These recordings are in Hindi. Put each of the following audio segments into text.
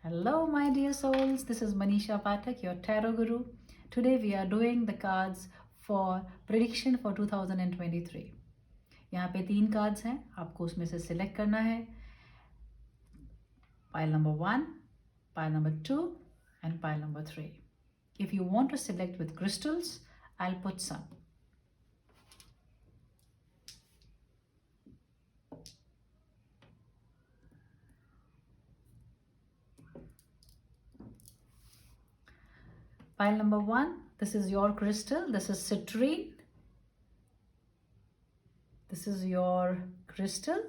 Hello, my dear souls. This is Manisha Pathak, your Tarot Guru. Today we are doing the cards for prediction for 2023. यहाँ पे 3 cards हैं, आपको उसमें से select करना है. Pile number 1, pile number 2, and pile number 3. If you want to select with crystals, I'll put some. Pile number 1, this is your crystal. This is citrine. This is your crystal.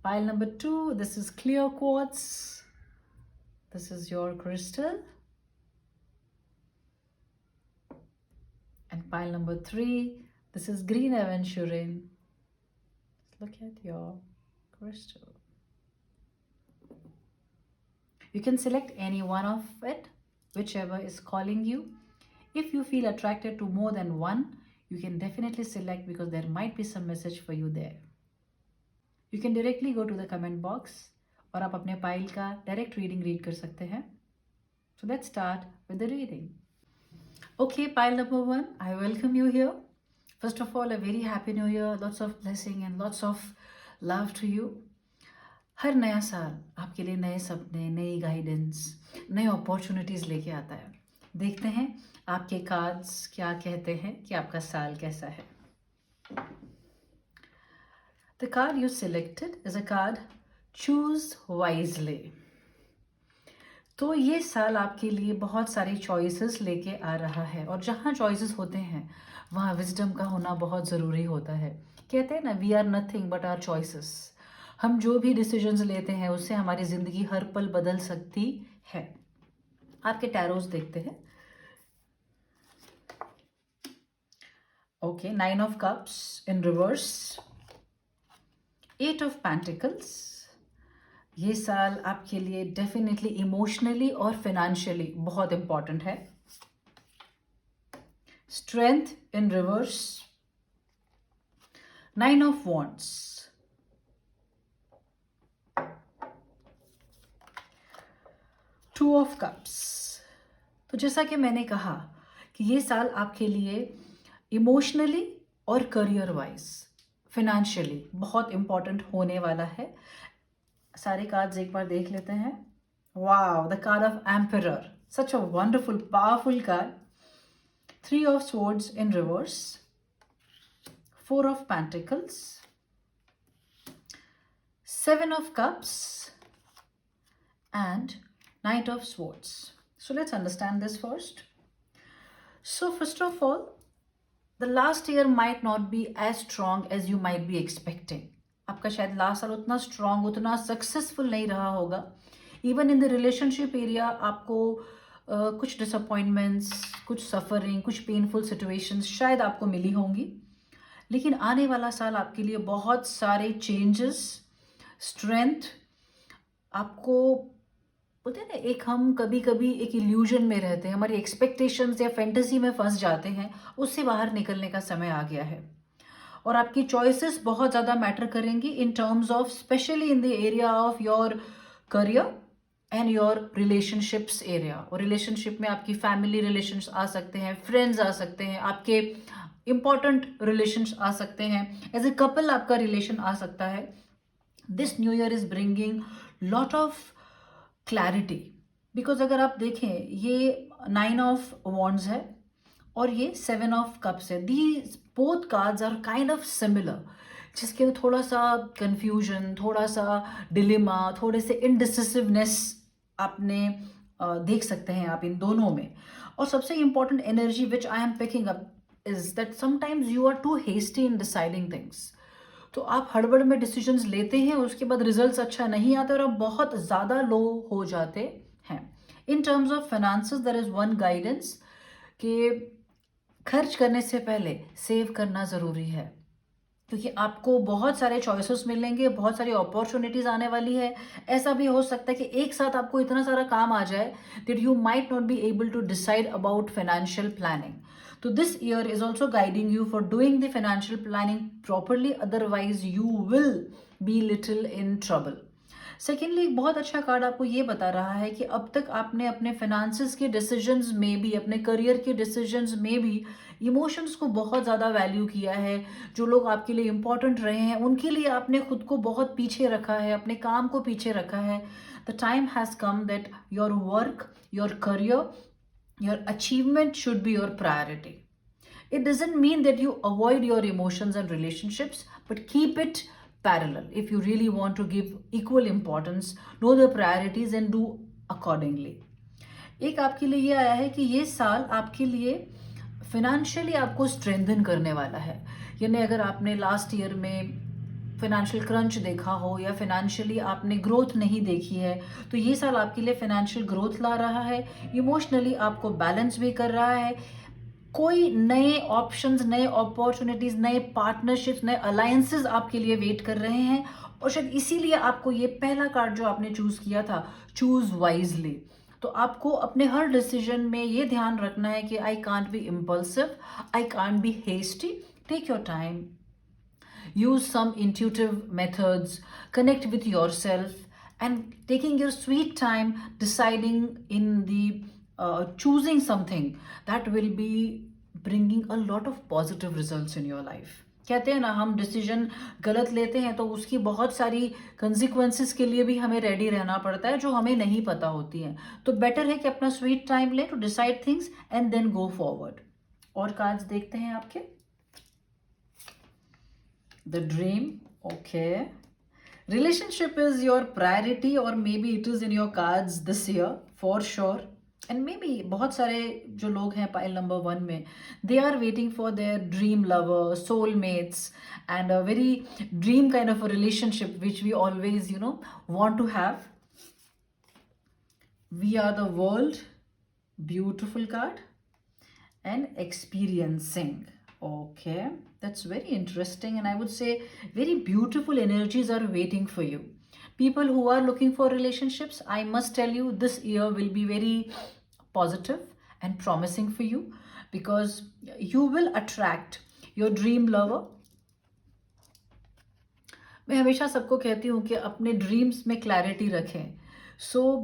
Pile number 2, this is clear quartz. This is your crystal. And pile number 3, this is green aventurine. Look at your crystal. You can select any one of it, whichever is calling you. If you feel attracted to more than one, you can definitely select because there might be some message for you there. You can directly go to the comment box और आप अपने पाइल का direct reading read कर सकते हैं. So let's start with the reading. Okay, pile number 1, I welcome you here. First of all, a very happy new year, lots of blessing and lots of love to you. हर नया साल आपके लिए नए सपने, नई गाइडेंस, नए अपॉर्चुनिटीज़ लेके आता है. देखते हैं आपके कार्ड्स क्या कहते हैं कि आपका साल कैसा है. The card you selected is a card Choose Wisely. तो ये साल आपके लिए बहुत सारी चॉइसेस लेके आ रहा है और जहाँ चॉइसेस होते हैं वहाँ विजडम का होना बहुत ज़रूरी होता है. कहते हैं ना, we are nothing but our choices. हम जो भी डिसीजंस लेते हैं उससे हमारी ज़िंदगी हर पल बदल सकती है. आपके टैरोस देखते हैं. Okay, 9 of cups in reverse, 8 of pentacles. ये साल आपके लिए डेफिनेटली इमोशनली और फाइनेंशियली बहुत इंपॉर्टेंट है. Strength in reverse, 9 of wands, 2 of cups. तो जैसा कि मैंने कहा कि ये साल आपके लिए इमोशनली और करियर वाइज, फाइनेंशियली बहुत इम्पॉर्टेंट होने वाला है. सारे कार्ड्स एक बार देख लेते हैं. Wow, the card of emperor, such a wonderful powerful card. 3 of swords in reverse, 4 of pentacles, 7 of cups, and Knight of Swords. So let's understand this first. So first of all, the last year might not be as strong as you might be expecting. आपका शायद लास्ट साल उतना स्ट्रॉन्ग, उतना सक्सेसफुल नहीं रहा होगा. Even in the relationship area आपको कुछ डिसअपॉइंटमेंट्स, कुछ सफरिंग, कुछ पेनफुल सिचुएशंस शायद आपको मिली होंगी. लेकिन आने वाला साल आपके लिए बहुत सारे चेंजेस, स्ट्रेंथ. आपको बोलते हैं ना, एक हम कभी कभी एक इल्यूजन में रहते हैं, हमारी एक्सपेक्टेशंस या फैंटेसी में फंस जाते हैं. उससे बाहर निकलने का समय आ गया है और आपकी चॉइसेस बहुत ज़्यादा मैटर करेंगी इन terms of, specially in the area of your career and your relationships area. और रिलेशनशिप में आपकी फैमिली रिलेशंस आ सकते हैं, फ्रेंड्स आ सकते हैं, आपके इंपॉर्टेंट रिलेशंस आ सकते हैं, एज ए कपल आपका रिलेशन आ सकता है. This new year is bringing lot of clarity. Because अगर आप देखें, ये 9 ऑफ वॉन्ड्स है और ये 7 ऑफ कप्स है. These both cards are kind of similar, जिसके अंदर थोड़ा सा कंफ्यूजन, थोड़ा सा डिलेमा, थोड़े से इनडिसिसिवनेस आपने देख सकते हैं आप इन दोनों में. और सबसे important energy which I am picking up is that sometimes you are too hasty in deciding things. तो आप हड़बड़ में डिसीजंस लेते हैं, उसके बाद रिजल्ट्स अच्छा नहीं आते और आप बहुत ज़्यादा लो हो जाते हैं. In terms of finances there is one guidance कि खर्च करने से पहले सेव करना ज़रूरी है, क्योंकि आपको बहुत सारे चॉइसेस मिलेंगे, बहुत सारी अपॉर्चुनिटीज़ आने वाली है. ऐसा भी हो सकता है कि एक साथ आपको इतना सारा काम आ जाए that you might not be able to decide about financial planning. So this year is also guiding you for doing the financial planning properly, otherwise you will be little in trouble. Secondly एक बहुत अच्छा कार्ड आपको ये बता रहा है कि अब तक आपने अपने फाइनेंसिस के डिसीजंस में भी, अपने करियर के डिसीजंस में भी इमोशंस को बहुत ज़्यादा वैल्यू किया है। जो लोग आपके लिए इम्पोर्टेंट रहे हैं उनके लिए आपने खुद को बहुत पीछे रखा है, अपने काम को पीछे रखा है। The time has come that your work, your career, your achievement should be your priority. It doesn't mean that you avoid your emotions and relationships, but keep it parallel. If you really want to give equal importance, know the priorities and do accordingly. एक आपके लिए ये आया है कि ये साल आपके लिए फिनेंशियली आपको स्ट्रेंथन करने वाला है। यानी अगर आपने लास्ट ईयर में फिनेंशियल क्रंच देखा हो या फिनेंशियली आपने ग्रोथ नहीं देखी है, तो ये साल आपके लिए फिनेंशियल ग्रोथ ला रहा है। इमोशनली आपको बैलेंस भी कर रहा है। कोई नए ऑप्शंस, नए अपॉर्चुनिटीज, नए पार्टनरशिप्स, नए अलायंसेस आपके लिए वेट कर रहे हैं। और शायद इसीलिए आपको ये पहला कार्ड जो आपने चूज किया था, चूज वाइजली। तो आपको अपने हर डिसीजन में ये ध्यान रखना है कि I can't be impulsive, I can't be hasty, take your time, use some intuitive methods, connect with yourself, and taking your sweet time deciding in the choosing something that will be bringing a lot of positive results in your life. कहते हैं ना, हम डिसीजन गलत लेते हैं तो उसकी बहुत सारी कंसिक्वेंसेस के लिए भी हमें रेडी रहना पड़ता है जो हमें नहीं पता होती हैं। तो बेटर है कि अपना स्वीट टाइम लें to decide things and then go forward. और कार्ड्स देखते हैं आपके। The dream, okay. Relationship is your priority or maybe it is in your cards this year for sure. And maybe बहुत सारे जो लोग हैं पाइल नंबर 1 में, they are waiting for their dream lover, soulmates and a very dream kind of a relationship which we always, want to have. We are the world, beautiful card, and experiencing. Okay, that's very interesting, and I would say very beautiful energies are waiting for you. People who are looking for relationships, I must tell you, this year will be very positive and promising for you because you will attract your dream lover. मैं हमेशा सबको कहती हूँ कि अपने ड्रीम्स में क्लैरिटी रखें।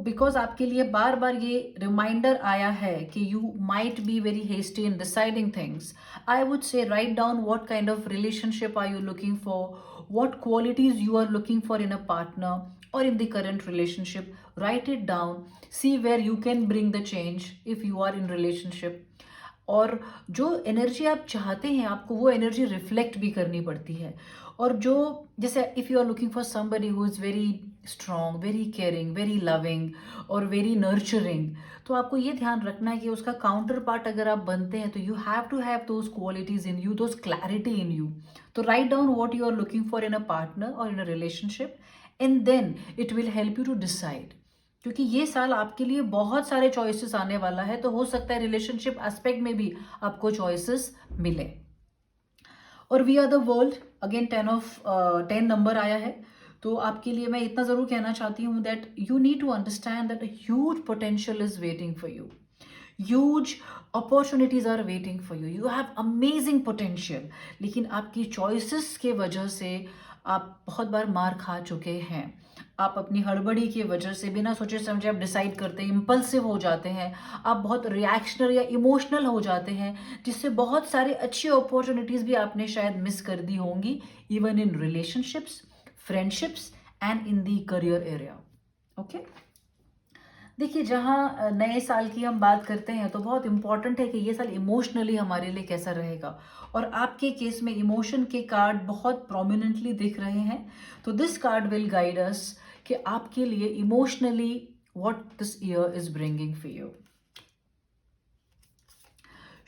बिकॉज आपके लिए बार बार ये रिमाइंडर आया है कि you might be very hasty in deciding things, I would say write down what kind of relationship are you looking for, what qualities you are looking for in a partner or in the current relationship. Write it down, see where you can bring the change if you are in relationship. और जो एनर्जी आप चाहते हैं आपको वो एनर्जी रिफ्लेक्ट भी करनी पड़ती है। और जो जैसे if you are looking for somebody who is very strong, very caring, very loving और वेरी नर्चरिंग, तो आपको ये ध्यान रखना है कि उसका काउंटर पार्ट अगर आप बनते हैं तो you have to have those qualities in you, those clarity in you. तो write down what you are looking for in a partner और in a relationship and then it will help you to decide. क्योंकि ये साल आपके लिए बहुत सारे चॉइसेस आने वाला है, तो हो सकता है रिलेशनशिप एस्पेक्ट में भी आपको चॉइसेस मिले। और we are the world, again 10 number आया है। तो आपके लिए मैं इतना ज़रूर कहना चाहती हूँ that you need to understand that huge potential is waiting for you, huge opportunities are waiting for you, you have amazing potential. लेकिन आपकी चॉइसेस के वजह से आप बहुत बार मार खा चुके हैं। आप अपनी हड़बड़ी की वजह से बिना सोचे समझे आप डिसाइड करते हैं, इम्पल्सिव हो जाते हैं, आप बहुत रिएक्शनल या इमोशनल हो जाते हैं, जिससे बहुत सारी अच्छी अपॉर्चुनिटीज़ भी आपने शायद मिस कर दी होंगी, even in relationships, friendships and in the career area. Okay, देखिए जहाँ नए साल की हम बात करते हैं तो बहुत इंपॉर्टेंट है कि ये साल इमोशनली हमारे लिए कैसा रहेगा। और आपके केस में इमोशन के कार्ड बहुत प्रोमिनेंटली दिख रहे हैं। तो this card will guide us कि आपके लिए emotionally what this year is bringing for you.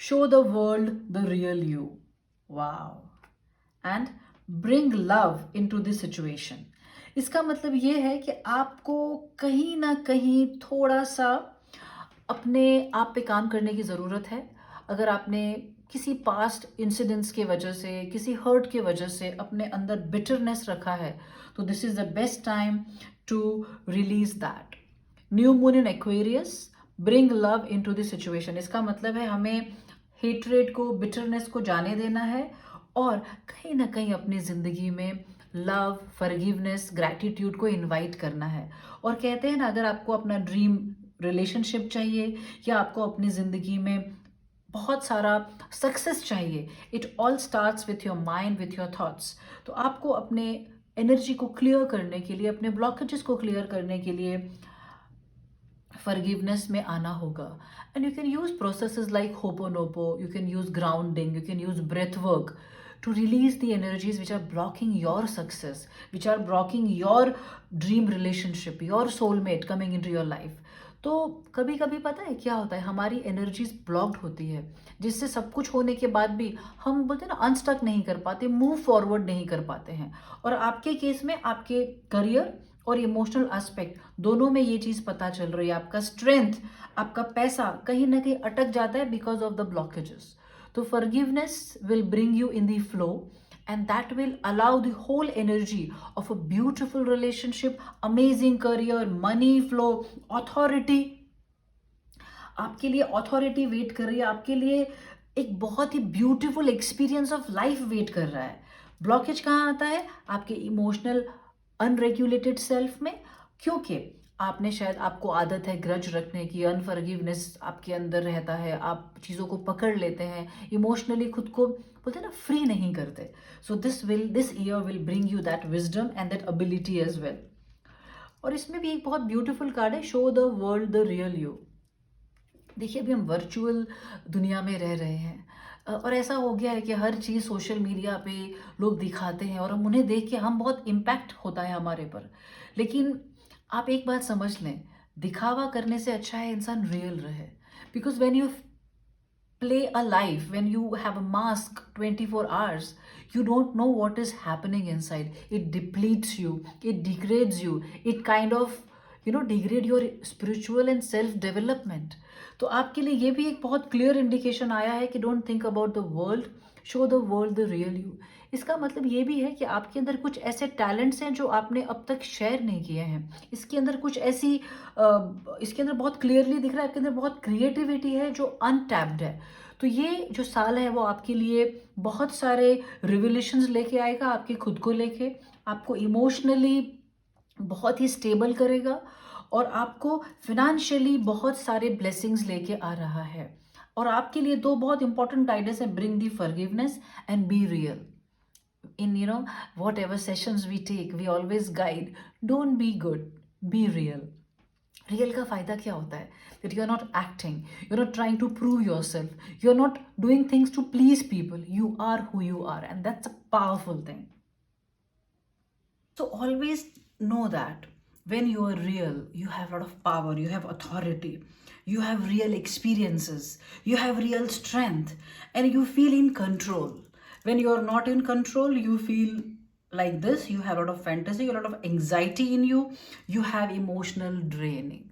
Show the world the real you, wow, and bring love into this situation. इसका मतलब ये है कि आपको कहीं ना कहीं थोड़ा सा अपने आप पे काम करने की ज़रूरत है। अगर आपने किसी पास्ट इंसिडेंट्स के वजह से, किसी हर्ट के वजह से अपने अंदर बिटरनेस रखा है, तो this is the best time to release that. New moon in Aquarius, bring love into this situation. इसका मतलब है हमें हेट्रेड को, बिटरनेस को जाने देना है और कहीं ना कहीं अपनी ज़िंदगी में लव, फॉरगिवनेस, ग्रैटिट्यूड को इनवाइट करना है। और कहते हैं ना, अगर आपको अपना ड्रीम रिलेशनशिप चाहिए या आपको अपनी ज़िंदगी में बहुत सारा सक्सेस चाहिए, it all starts with your mind, with your thoughts. तो आपको अपने एनर्जी को क्लियर करने के लिए, अपने ब्लॉकेजेस को क्लियर करने के लिए forgiveness में आना होगा। And you can use processes like Ho'oponopo, you can use grounding, you can use breath work to release the energies which are blocking your success, which are blocking your dream relationship, your soulmate coming into your life. तो कभी कभी पता है क्या होता है, हमारी एनर्जीज ब्लॉक्ड होती है, जिससे सब कुछ होने के बाद भी हम बोलते हैं ना, अनस्टक नहीं कर पाते, मूव फॉरवर्ड नहीं कर पाते हैं। और आपके केस में आपके करियर और इमोशनल एस्पेक्ट दोनों में ये चीज़ पता चल रही है। आपका स्ट्रेंथ, आपका पैसा कहीं ना कहीं अटक जाता है बिकॉज ऑफ द ब्लॉकेजेस। तो forgiveness will bring you in the flow and that will allow the whole energy of a beautiful relationship, amazing career, money flow, authority। आपके लिए अथॉरिटी वेट कर रही है, आपके लिए एक बहुत ही beautiful experience of life wait कर रहा है। ब्लॉकेज कहाँ आता है? आपके इमोशनल अनरेगुलेटेड सेल्फ में, क्योंकि आपने शायद, आपको आदत है ग्रज रखने की, अनफॉरगिवनेस आपके अंदर रहता है, आप चीज़ों को पकड़ लेते हैं, इमोशनली खुद को बोलते हैं ना, फ्री नहीं करते। So this year will bring you that wisdom and that ability as well. और इसमें भी एक बहुत ब्यूटीफुल कार्ड है, show the world the real you. देखिए, अभी हम वर्चुअल दुनिया में रह रहे हैं, और ऐसा हो गया है कि हर चीज़ सोशल मीडिया पे लोग दिखाते हैं और हम उन्हें देख के हम बहुत इम्पैक्ट होता है हमारे पर। लेकिन आप एक बात समझ लें, दिखावा करने से अच्छा है इंसान रियल रहे। Because when you play a life, when you have a mask 24 hours, you don't know what is happening inside. It depletes you, it degrades you, it kind of degrade your spiritual and self development. तो आपके लिए ये भी एक बहुत क्लियर इंडिकेशन आया है कि don't think about the world, show the world the real you. इसका मतलब ये भी है कि आपके अंदर कुछ ऐसे टैलेंट्स हैं जो आपने अब तक शेयर नहीं किए हैं। इसके अंदर कुछ ऐसी इसके अंदर बहुत क्लियरली दिख रहा है, आपके अंदर बहुत क्रिएटिविटी है जो अनटैप्ड है। तो ये जो साल है वो आपके लिए बहुत सारे रिवोल्यूशंस लेके आएगा, आपके खुद को लेके, आपको इमोशनली बहुत ही स्टेबल करेगा और आपको फिनेंशियली बहुत सारे ब्लेसिंग्स लेके आ रहा है। और आपके लिए दो बहुत इंपॉर्टेंट गाइडेंस है, bring the forgiveness and be real. In whatever sessions we take, we always guide, don't be good, be real. Real का फायदा क्या होता है? that you are not acting, you're not trying to prove yourself, you're not doing things to please people, you are who you are, and that's a powerful thing. So always know that when you are real, you have a lot of power, you have authority, you have real experiences, you have real strength, and you feel in control. When you are not in control, you feel like this, you have a lot of fantasy, a lot of anxiety in you, you have emotional draining.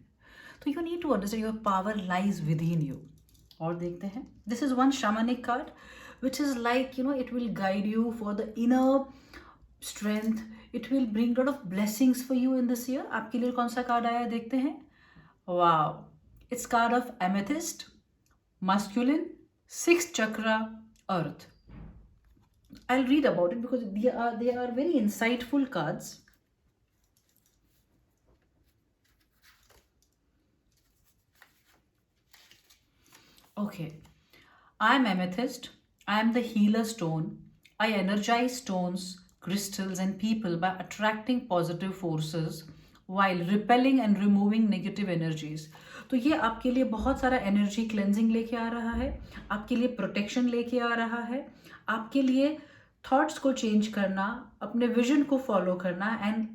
So you need to understand your power lies within you. और देखते हैं, this is one shamanic card which is like, it will guide you for the inner strength, it will bring a lot of blessings for you in this year. आपके लिए कौन सा कार्ड आया है देखते हैं। wow, it's card of amethyst, masculine, 6th chakra, earth. I'll read about it because they are very insightful cards. Okay, I am amethyst. I am the healer stone. I energize stones, crystals and people by attracting positive forces while repelling and removing negative energies. तो ये आपके लिए बहुत सारा एनर्जी क्लेंजिंग लेके आ रहा है, आपके लिए प्रोटेक्शन लेके आ रहा है, आपके लिए थॉट्स को चेंज करना, अपने विजन को फॉलो करना, and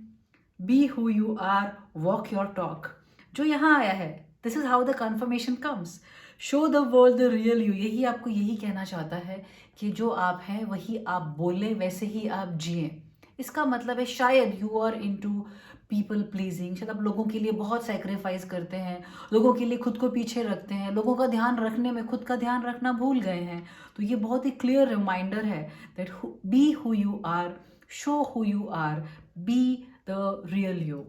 be who you are, walk your talk. जो यहाँ आया है, this is how the confirmation comes, show the world the real you. यही आपको यही कहना चाहता है कि जो आप हैं वही आप बोले, वैसे ही आप जिए। इसका मतलब है शायद you are into people pleasing, शायद आप लोगों के लिए बहुत सेक्रीफाइस करते हैं, लोगों के लिए खुद को पीछे रखते हैं, लोगों का ध्यान रखने में खुद का ध्यान रखना भूल गए हैं। तो ये बहुत ही क्लियर रिमाइंडर है that be who you are, show who you are, be the real you.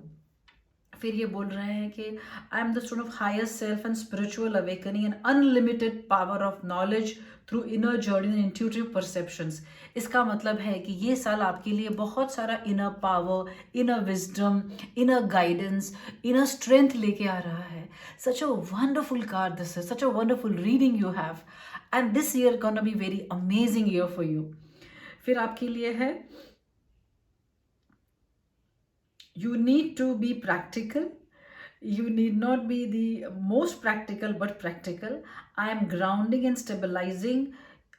फिर ये बोल रहे हैं कि I am the stone of higher self and spiritual awakening and unlimited power of knowledge through inner journey and intuitive perceptions. इसका मतलब है कि ये साल आपके लिए बहुत सारा inner power, inner wisdom, inner guidance, inner strength लेके आ रहा है। Such a wonderful card this is, such a wonderful reading you have, and this year gonna be very amazing year for you. फिर आपके लिए है you need to be practical. You need not be the most practical, but practical. I am grounding and stabilizing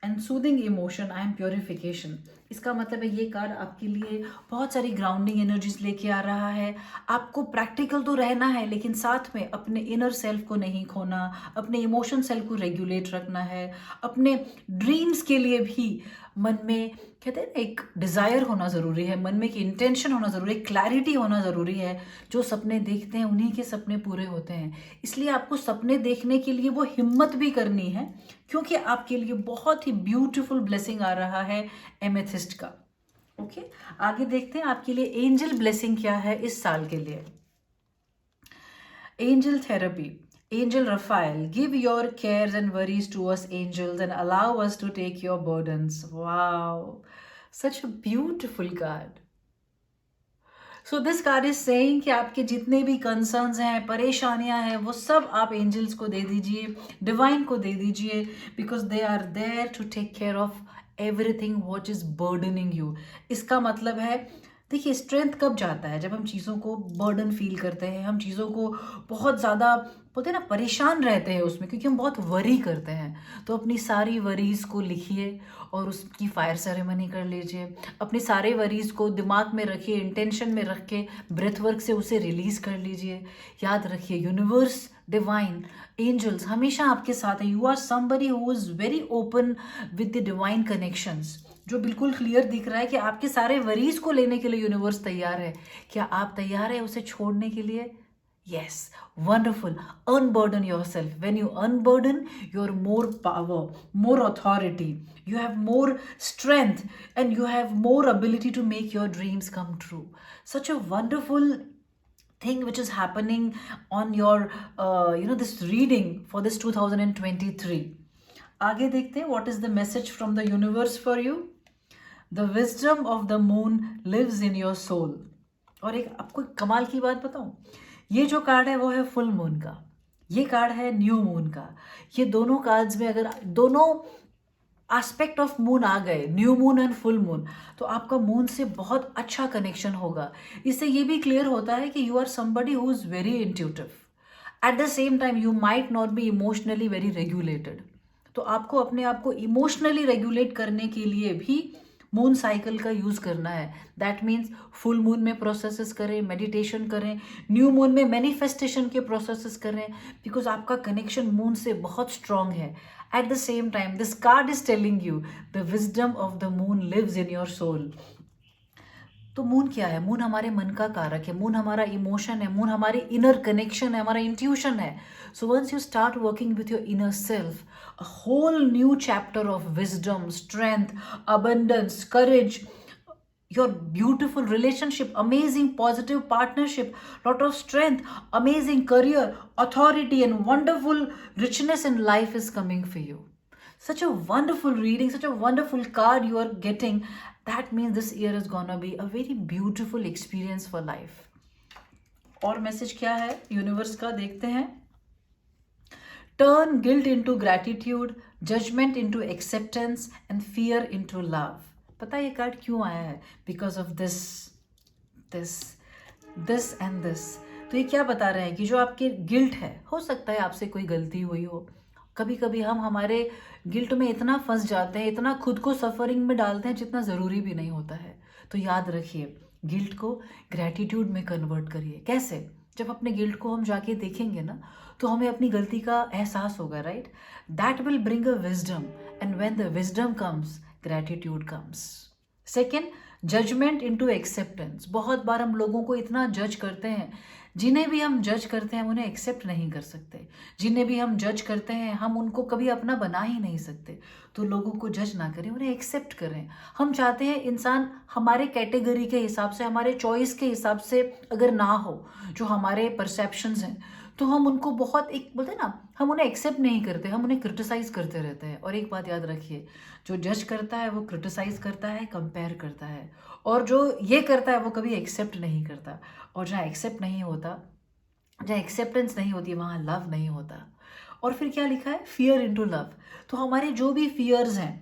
and soothing emotion. I am purification. इसका मतलब है ये कार्ड आपके लिए बहुत सारी ग्राउंडिंग एनर्जीज लेके आ रहा है। आपको प्रैक्टिकल तो रहना है, लेकिन साथ में अपने इनर सेल्फ को नहीं खोना, अपने इमोशन सेल्फ को रेगुलेट रखना है, अपने ड्रीम्स के लिए भी मन में कहते हैं ना एक डिज़ायर होना ज़रूरी है, मन में एक इंटेंशन होना ज़रूरी है, क्लैरिटी होना ज़रूरी है। जो सपने देखते हैं उन्हीं के सपने पूरे होते हैं। इसलिए आपको सपने देखने के लिए वो हिम्मत भी करनी है, क्योंकि आपके लिए बहुत ही ब्यूटीफुल ब्लेसिंग आ रहा है एमेथिस्ट का। ओके, आगे देखते हैं आपके लिए एंजल ब्लेसिंग क्या है इस साल के लिए। Angel therapy, Angel Raphael, give your cares and worries to us angels and allow us to take your burdens. Wow, such a beautiful card. So this card is saying कि आपके जितने भी कंसर्न्स हैं, परेशानियां हैं, वो सब आप एंजल्स को दे दीजिए, डिवाइन को दे दीजिए, because they are there to take care of everything what is burdening you. इसका मतलब है, देखिए स्ट्रेंथ कब जाता है, जब हम चीज़ों को बर्डन फील करते हैं, हम चीज़ों को बहुत ज़्यादा बोलते हैं ना परेशान रहते हैं उसमें, क्योंकि हम बहुत वरी करते हैं। तो अपनी सारी वरीज़ को लिखिए और उसकी फायर सेरेमनी कर लीजिए। अपने सारे वरीज़ को दिमाग में रखिए, इंटेंशन में रख के ब्रेथ वर्क से उसे रिलीज़ कर लीजिए। याद रखिए यूनिवर्स, डिवाइन, एंजल्स हमेशा आपके साथ है। You are somebody who is very open with the divine connections, जो बिल्कुल क्लियर दिख रहा है कि आपके सारे वरीज को लेने के लिए यूनिवर्स तैयार है। क्या आप तैयार है उसे छोड़ने के लिए? Yes, wonderful. Unburden yourself. When you unburden, you're more power, more authority. You have more strength and you have more ability to make your dreams come true. Such a wonderful thing which is happening on your, this reading for this 2023. आगे देखते हैं what is the message from the universe for you. The wisdom of the moon lives in your soul. और एक आपको कमाल की बात बताऊं, ये जो कार्ड है वो है फुल मून का, ये कार्ड है न्यू मून का। ये दोनों कार्ड्स में अगर दोनों एस्पेक्ट ऑफ मून आ गए, new moon and full moon, तो आपका मून से बहुत अच्छा कनेक्शन होगा। इससे ये भी क्लियर होता है कि you are somebody who is very intuitive. At the same time you might not be emotionally very regulated. तो आपको अपने आप को इमोशनली रेगुलेट करने के लिए भी मून साइकिल का यूज़ करना है। दैट मीन्स फुल मून में प्रोसेसेस करें, मेडिटेशन करें, न्यू मून में मैनिफेस्टेशन के प्रोसेसेस करें, बिकॉज आपका कनेक्शन मून से बहुत स्ट्रांग है। At the same time this card is telling you the wisdom of the moon lives in your soul. तो मून क्या है? मून हमारे मन का कारक है, मून हमारा इमोशन है, मून हमारी इनर कनेक्शन है, हमारा इंट्यूशन है। So once you start working with your inner self, a whole new chapter of wisdom, strength, abundance, courage, your beautiful relationship, amazing positive partnership, lot of strength, amazing career, authority and wonderful richness in life is coming for you. Such a wonderful reading, such a wonderful card you are getting. That means this year is gonna be a very beautiful experience for life. और मैसेज क्या है यूनिवर्स का, देखते हैं। Turn guilt into gratitude, judgment into acceptance and fear into love. पता है ये कार्ड क्यों आया है? Because of this and this. तो ये क्या बता रहे हैं कि जो आपके गिल्ट है, हो सकता है आपसे कोई गलती हुई हो। कभी कभी हम हमारे गिल्ट में इतना फंस जाते हैं, इतना खुद को सफरिंग में डालते हैं जितना ज़रूरी भी नहीं होता है। तो याद रखिए, गिल्ट को ग्रैटिट्यूड में कन्वर्ट करिए। कैसे? जब अपने गिल्ट को हम जाके देखेंगे ना, तो हमें अपनी गलती का एहसास होगा, right? That will bring a wisdom, and when the wisdom comes, gratitude comes. Second, judgement into acceptance. बहुत बार हम लोगों को इतना जज करते हैं, जिन्हें भी हम जज करते हैं हम उन्हें एक्सेप्ट नहीं कर सकते, जिन्हें भी हम जज करते हैं हम उनको कभी अपना बना ही नहीं सकते। तो लोगों को जज ना करें, उन्हें एक्सेप्ट करें। हम चाहते हैं इंसान हमारे कैटेगरी के हिसाब से, हमारे चॉइस के हिसाब से अगर ना हो, जो हमारे परसेप्शंस हैं, तो हम उनको बहुत, एक बोलते हैं ना, हम उन्हें एक्सेप्ट नहीं करते, हम उन्हें क्रिटिसाइज करते रहते हैं। और एक बात याद रखिए, जो जज करता है वो क्रिटिसाइज करता है, कंपेयर करता है, और जो ये करता है वो कभी एक्सेप्ट नहीं करता। और जहाँ एक्सेप्ट नहीं होता, जहाँ एक्सेप्टेंस नहीं होती, वहाँ लव नहीं होता। और फिर क्या लिखा है, फियर इनटू लव। तो हमारे जो भी फियर्स हैं,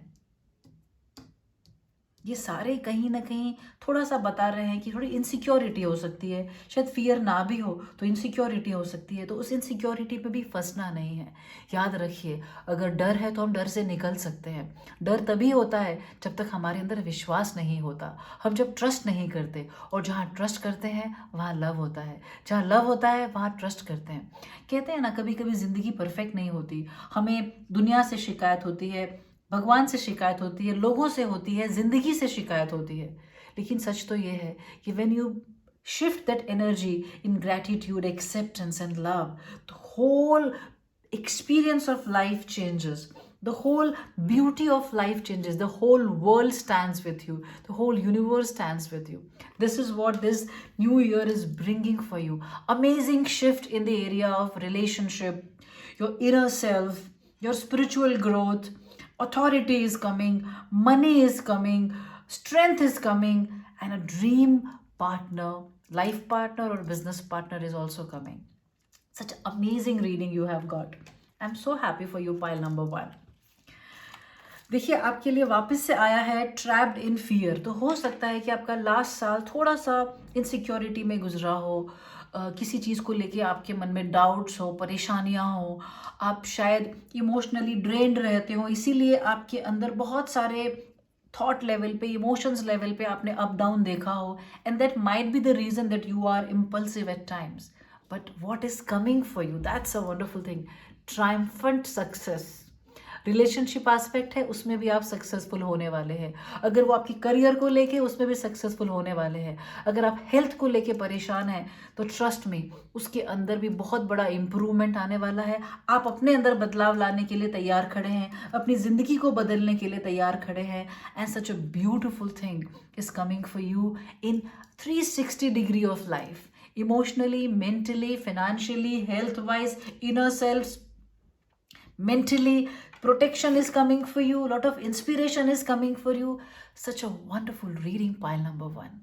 ये सारे कहीं ना कहीं थोड़ा सा बता रहे हैं कि थोड़ी इनसिक्योरिटी हो सकती है। शायद फियर ना भी हो तो इनसिक्योरिटी हो सकती है, तो उस इनसिक्योरिटी पे भी फंसना नहीं है। याद रखिए, अगर डर है तो हम डर से निकल सकते हैं। डर तभी होता है जब तक हमारे अंदर विश्वास नहीं होता, हम जब ट्रस्ट नहीं करते। और जहाँ ट्रस्ट करते हैं वहाँ लव होता है, जहाँ लव होता है वहाँ ट्रस्ट करते हैं। कहते हैं ना, कभी कभी ज़िंदगी परफेक्ट नहीं होती, हमें दुनिया से शिकायत होती है, भगवान से शिकायत होती है, लोगों से होती है, जिंदगी से शिकायत होती है। लेकिन सच तो ये है कि when you shift that energy in gratitude, acceptance and love, the whole experience of life changes, the whole beauty of life changes, the whole world stands with you, the whole universe stands with you. This is what this new year is bringing for you. Amazing shift in the area of relationship, your inner self, your spiritual growth. Authority is coming, money is coming, strength is coming, and a dream partner, life partner or business partner is also coming. Such amazing reading you have got. I'm so happy for you, pile number 1. देखिए, आपके लिए वापस से आया है ट्रैप्ड इन फियर। तो हो सकता है कि आपका लास्ट साल थोड़ा सा इनसिक्योरिटी में गुजरा हो, किसी चीज़ को लेके आपके मन में डाउट्स हो, परेशानियां हो, आप शायद इमोशनली ड्रेन्ड रहते हो, इसीलिए आपके अंदर बहुत सारे थॉट लेवल पे, इमोशंस लेवल पे आपने अप डाउन देखा हो, and that might be the reason that you are impulsive at times. But what is coming for you? That's a wonderful thing. Triumphant success. Relationship aspect है, उसमें भी आप सक्सेसफुल होने वाले हैं। अगर वो आपकी करियर को लेके, उसमें भी सक्सेसफुल होने वाले हैं। अगर आप हेल्थ को लेके परेशान हैं तो ट्रस्ट में उसके अंदर भी बहुत बड़ा इम्प्रूवमेंट आने वाला है। आप अपने अंदर बदलाव लाने के लिए तैयार खड़े हैं, अपनी ज़िंदगी को बदलने के लिए तैयार खड़े हैं। And such a beautiful thing is coming for you in 360 degree of life, emotionally, mentally, financially, health wise, inner self, mentally. Protection is coming for you, a lot of inspiration is coming for you. Such a wonderful reading, pile number 1.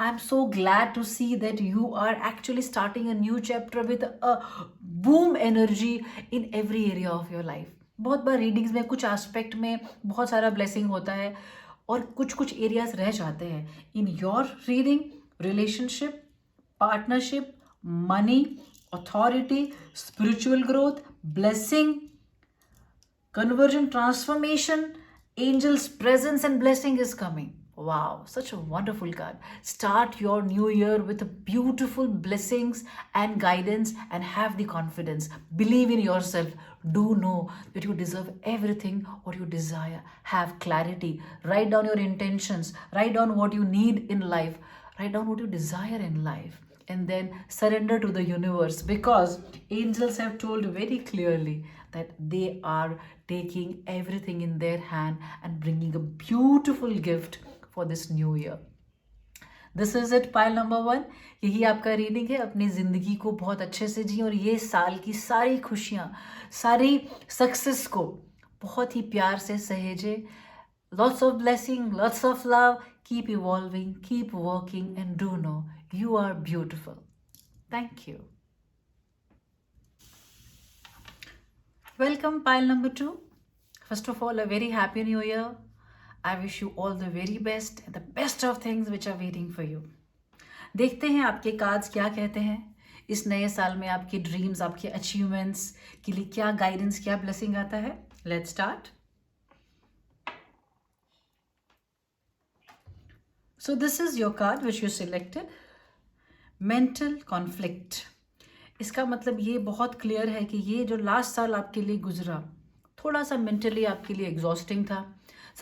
I'm so glad to see that you are actually starting a new chapter with a boom energy in every area of your life. बहुत बार रीडिंग्स में कुछ एस्पेक्ट में बहुत सारा ब्लेसिंग होता है और कुछ कुछ एरियाज रह जाते हैं। In your reading, relationship, partnership, money, authority, spiritual growth, blessing, conversion, transformation, angels presence and blessing is coming. Wow, such a wonderful card. Start your new year with beautiful blessings and guidance, and have the confidence. Believe in yourself. Do know that you deserve everything what you desire. Have clarity. Write down your intentions. Write down what you need in life. Write down what you desire in life. And then surrender to the universe, because angels have told very clearly that they are taking everything in their hand and bringing a beautiful gift for this new year. This is it, pile number 1. यही आपका रीडिंग है। अपनी ज़िंदगी को बहुत अच्छे से जिए और ये साल की सारी खुशियाँ, सारी सक्सेस को बहुत ही प्यार से सहेजे। Lots of blessing, lots of love. Keep evolving, keep working, and do know you are beautiful. Thank you. Welcome, pile number 2. First of all, a very happy new year. I wish you all the very best and the best of things which are waiting for you. देखते हैं आपके कार्ड्स क्या कहते हैं। इस नए साल में आपके ड्रीम्स, आपके अचीवमेंट्स के लिए क्या गाइडेंस, क्या ब्लेसिंग आता है। Let's start. So this is your card which you selected. Mental conflict. इसका मतलब ये बहुत क्लियर है कि ये जो लास्ट साल आपके लिए गुजरा, थोड़ा सा मेंटली आपके लिए एग्जॉस्टिंग था।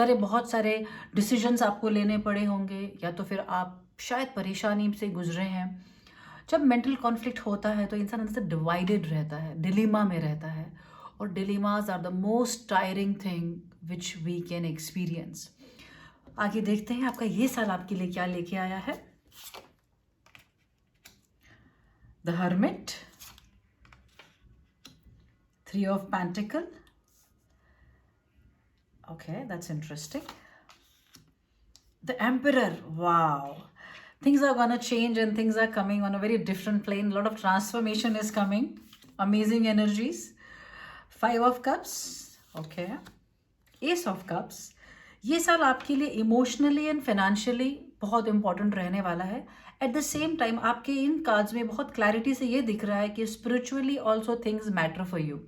बहुत सारे डिसीजंस आपको लेने पड़े होंगे, या तो फिर आप शायद परेशानी से गुजरे हैं। जब मेंटल कॉन्फ्लिक्ट होता है तो इंसान अंदर से डिवाइडेड रहता है, डिलीमा में रहता है। और dilemmas are the most tiring thing which we can experience. आगे देखते हैं आपका ये साल आपके लिए क्या लेके आया है। The hermit, 3 of Pentacle. Okay, that's interesting. The Emperor. Wow. Things are gonna change and things are coming on a very different plane. A lot of transformation is coming. Amazing energies. 5 of Cups. Okay. Ace of Cups. ये साल आपके लिए इमोशनली एंड फाइनेंशियली बहुत इंपॉर्टेंट रहने वाला है। एट द सेम टाइम आपके इन कार्ड्स में बहुत क्लैरिटी से ये दिख रहा है कि spiritually also things matter for you.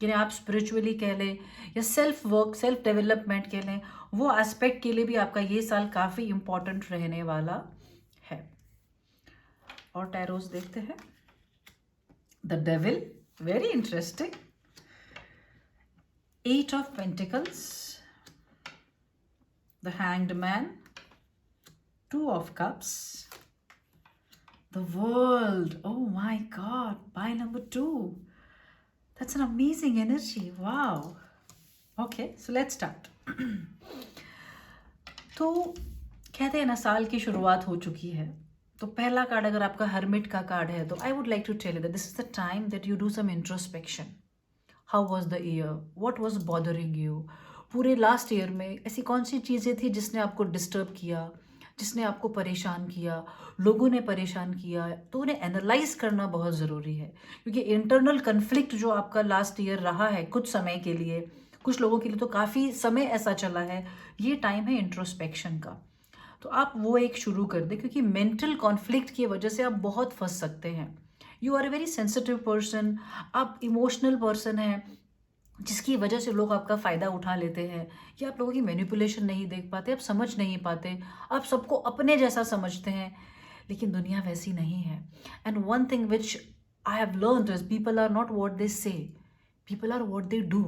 यानी आप स्पिरिचुअली कह लें या सेल्फ वर्क, सेल्फ डेवलपमेंट कह लें, वो एस्पेक्ट के लिए भी आपका ये साल काफ़ी इंपॉर्टेंट रहने वाला है। और टैरोस देखते हैं। The devil, very interesting. 8 of Pentacles, the Hanged Man, 2 of Cups, the World. Oh my God, pile number 2. That's an amazing energy. Wow. Okay, so let's start. तो कहते हैं ना, साल की शुरुआत हो चुकी है, तो पहला कार्ड अगर आपका हर्मिट का कार्ड है तो I would like to tell you that this is the time that you do some introspection. How was the year, what was bothering you. पूरे लास्ट ईयर में ऐसी कौन सी चीज़ें थी जिसने आपको डिस्टर्ब किया, जिसने आपको परेशान किया, लोगों ने परेशान किया। तो उन्हें एनालाइज करना बहुत ज़रूरी है, क्योंकि इंटरनल कन्फ्लिक्ट जो आपका लास्ट ईयर रहा है कुछ समय के लिए, कुछ लोगों के लिए तो काफ़ी समय ऐसा चला है, ये टाइम है इंट्रोस्पेक्शन का। तो आप वो एक शुरू कर दें, क्योंकि मेंटल कॉन्फ्लिक्ट की वजह से आप बहुत फंस सकते हैं। You are a very sensitive person, आप इमोशनल पर्सन हैं, जिसकी वजह से लोग आपका फ़ायदा उठा लेते हैं, या आप लोगों की मैनिपुलेशन नहीं देख पाते, आप समझ नहीं पाते, आप सबको अपने जैसा समझते हैं, लेकिन दुनिया वैसी नहीं है। And one thing which I have learned is people are not what they say, people are what they do.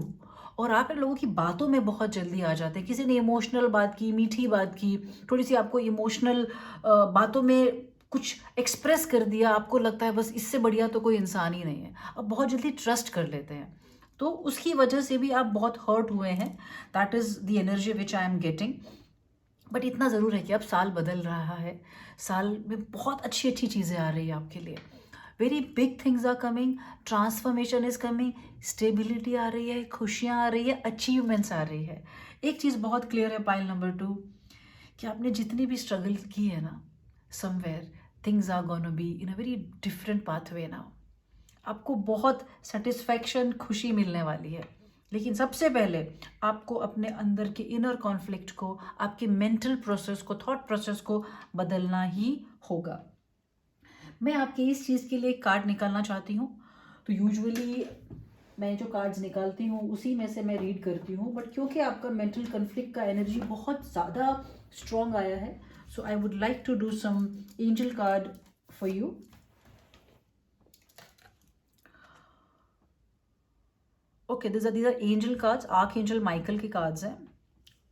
और आप इन लोगों की बातों में बहुत जल्दी आ जाते हैं। किसी ने इमोशनल बात की, मीठी बात की, थोड़ी सी आपको इमोशनल बातों में कुछ एक्सप्रेस कर दिया, आपको लगता है बस इससे बढ़िया तो कोई इंसान ही नहीं है, आप बहुत जल्दी ट्रस्ट कर लेते हैं। तो उसकी वजह से भी आप बहुत हर्ट हुए हैं। That is the energy which I am getting. But इतना ज़रूर है कि अब साल बदल रहा है, साल में बहुत अच्छी अच्छी चीज़ें आ रही है आपके लिए। Very big things are coming, transformation is coming, stability आ रही है, खुशियाँ आ रही है, अचीवमेंट्स आ रही है। एक चीज़ बहुत क्लियर है पाइल नंबर 2, कि आपने जितनी भी स्ट्रगल की है ना, somewhere things are gonna be in a very different pathway now. आपको बहुत सेटिस्फैक्शन, खुशी मिलने वाली है। लेकिन सबसे पहले आपको अपने अंदर के इनर कॉन्फ्लिक्ट को, आपके मेंटल प्रोसेस को, थॉट प्रोसेस को बदलना ही होगा। मैं आपके इस चीज़ के लिए एक कार्ड निकालना चाहती हूँ। तो यूजुअली मैं जो कार्ड्स निकालती हूँ उसी में से मैं रीड करती हूँ, बट क्योंकि आपका मेंटल कॉन्फ्लिक्ट का एनर्जी बहुत ज़्यादा स्ट्रॉन्ग आया है, so I would like to do some angel card for you. Okay, these are angel cards, Archangel Michael के cards हैं।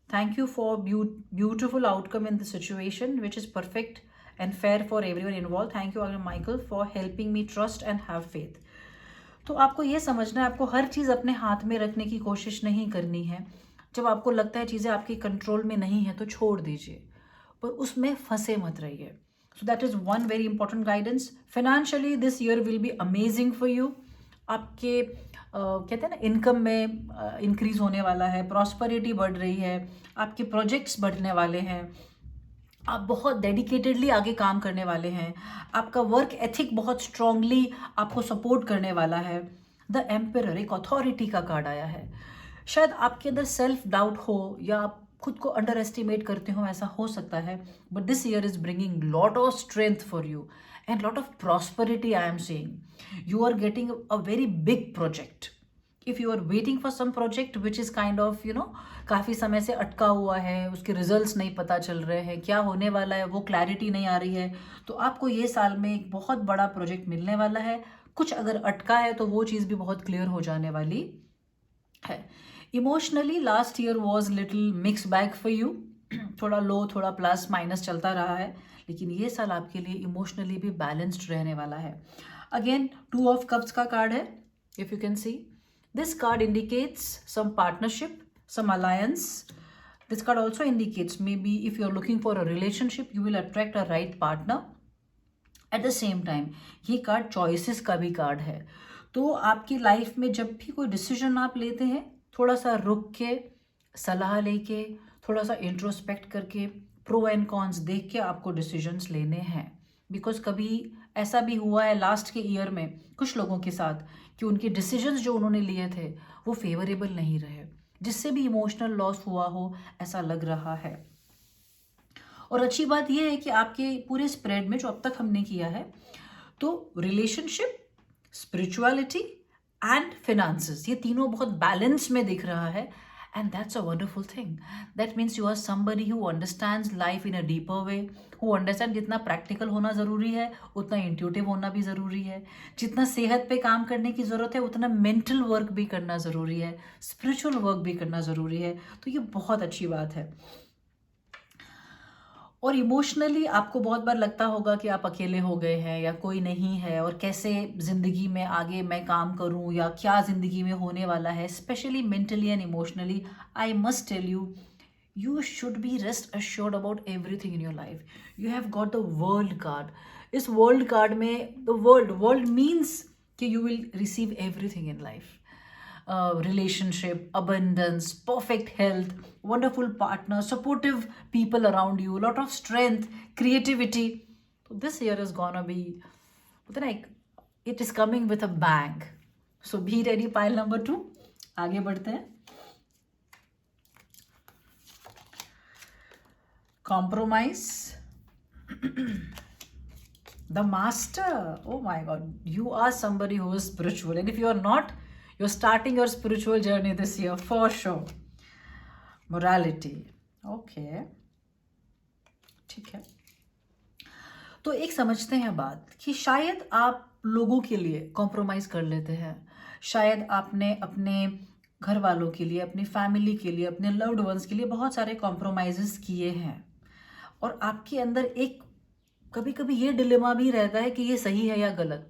Thank you for beautiful outcome in the situation which is perfect and fair for everyone involved. Thank you Archangel Michael for helping me trust and have faith. तो आपको ये समझना है, आपको हर चीज़ अपने हाथ में रखने की कोशिश नहीं करनी है। जब आपको लगता है चीज़ें आपके कंट्रोल में नहीं है तो छोड़ दीजिए, पर उसमें फंसे मत रहिए। So that is one very important guidance. Financially this year will be amazing for you. आपके कहते हैं ना, इनकम में इंक्रीज होने वाला है, प्रॉस्पेरिटी बढ़ रही है, आपके प्रोजेक्ट्स बढ़ने वाले हैं, आप बहुत डेडिकेटेडली आगे काम करने वाले हैं, आपका वर्क एथिक बहुत स्ट्रांगली आपको सपोर्ट करने वाला है। द एम्परर, एक अथॉरिटी का कार्ड आया है। शायद आपके अंदर सेल्फ डाउट हो या आप खुद को अंडर एस्टिमेट करते हो, ऐसा हो सकता है, but this year is bringing lot of strength for you and lot of prosperity. I am saying you are getting a very big project. If you are waiting for some project which is kind of काफ़ी समय से अटका हुआ है, उसके रिजल्ट्स नहीं पता चल रहे हैं, क्या होने वाला है वो क्लैरिटी नहीं आ रही है, तो आपको ये साल में एक बहुत बड़ा प्रोजेक्ट मिलने वाला है। कुछ अगर अटका है तो वो चीज़ भी बहुत क्लियर हो जाने वाली है। Emotionally last year was little mix bag for you, थोड़ा लो, थोड़ा प्लस माइनस चलता रहा है, लेकिन ये साल आपके लिए इमोशनली भी बैलेंस्ड रहने वाला है। अगेन 2 of Cups का कार्ड है। If you can see, this card indicates some partnership, some alliance. This card also indicates maybe if you're looking for a relationship, you will attract a right partner. Eight the same time ये कार्ड चॉइसेस का भी कार्ड है, तो आपकी लाइफ में जब भी कोई डिसीजन आप लेते हैं, थोड़ा सा रुक के, सलाह लेके, थोड़ा सा इंट्रोस्पेक्ट करके, प्रो एंड कॉन्स देख के आपको डिसीजंस लेने हैं. बिकॉज कभी ऐसा भी हुआ है लास्ट के ईयर में कुछ लोगों के साथ कि उनके डिसीजंस जो उन्होंने लिए थे वो फेवरेबल नहीं रहे, जिससे भी इमोशनल लॉस हुआ हो ऐसा लग रहा है. और अच्छी बात यह है कि आपके पूरे स्प्रेड में जो अब तक हमने किया है, तो रिलेशनशिप, स्पिरिचुअलिटी एंड फिनेंसेस, ये तीनों बहुत बैलेंस में दिख रहा है. And that's a wonderful thing. That means you are somebody who understands life in a deeper way, who understand जितना प्रैक्टिकल होना ज़रूरी है उतना इंट्यूटिव होना भी ज़रूरी है, जितना सेहत पे काम करने की ज़रूरत है उतना मेंटल वर्क भी करना ज़रूरी है, स्पिरिचुअल वर्क भी करना ज़रूरी है. तो ये बहुत अच्छी बात है. और इमोशनली आपको बहुत बार लगता होगा कि आप अकेले हो गए हैं या कोई नहीं है, और कैसे ज़िंदगी में आगे मैं काम करूं या क्या ज़िंदगी में होने वाला है. Specially mentally and emotionally I must tell you, you should be rest assured about everything in your life. You have got the world card. इस world card में the world means कि you will receive everything in life. Relationship, abundance, perfect health, wonderful partner, supportive people around you, lot of strength, creativity. So this year is gonna be, like, it is coming with a bang. So be ready, pile number 2. आगे बढ़ते हैं. Compromise. The master. Oh my god, you are somebody who is spiritual, and if you are not, you're starting your spiritual journey this year for sure. Morality. Okay, ठीक है. तो एक समझते हैं बात कि शायद आप लोगों के लिए कॉम्प्रोमाइज़ कर लेते हैं. शायद आपने अपने घर वालों के लिए, अपनी फैमिली के लिए, अपने लव्ड वंस के लिए बहुत सारे कॉम्प्रोमाइज़ किए हैं, और आपके अंदर एक कभी कभी ये डिलेमा भी रहता है कि ये सही है या गलत.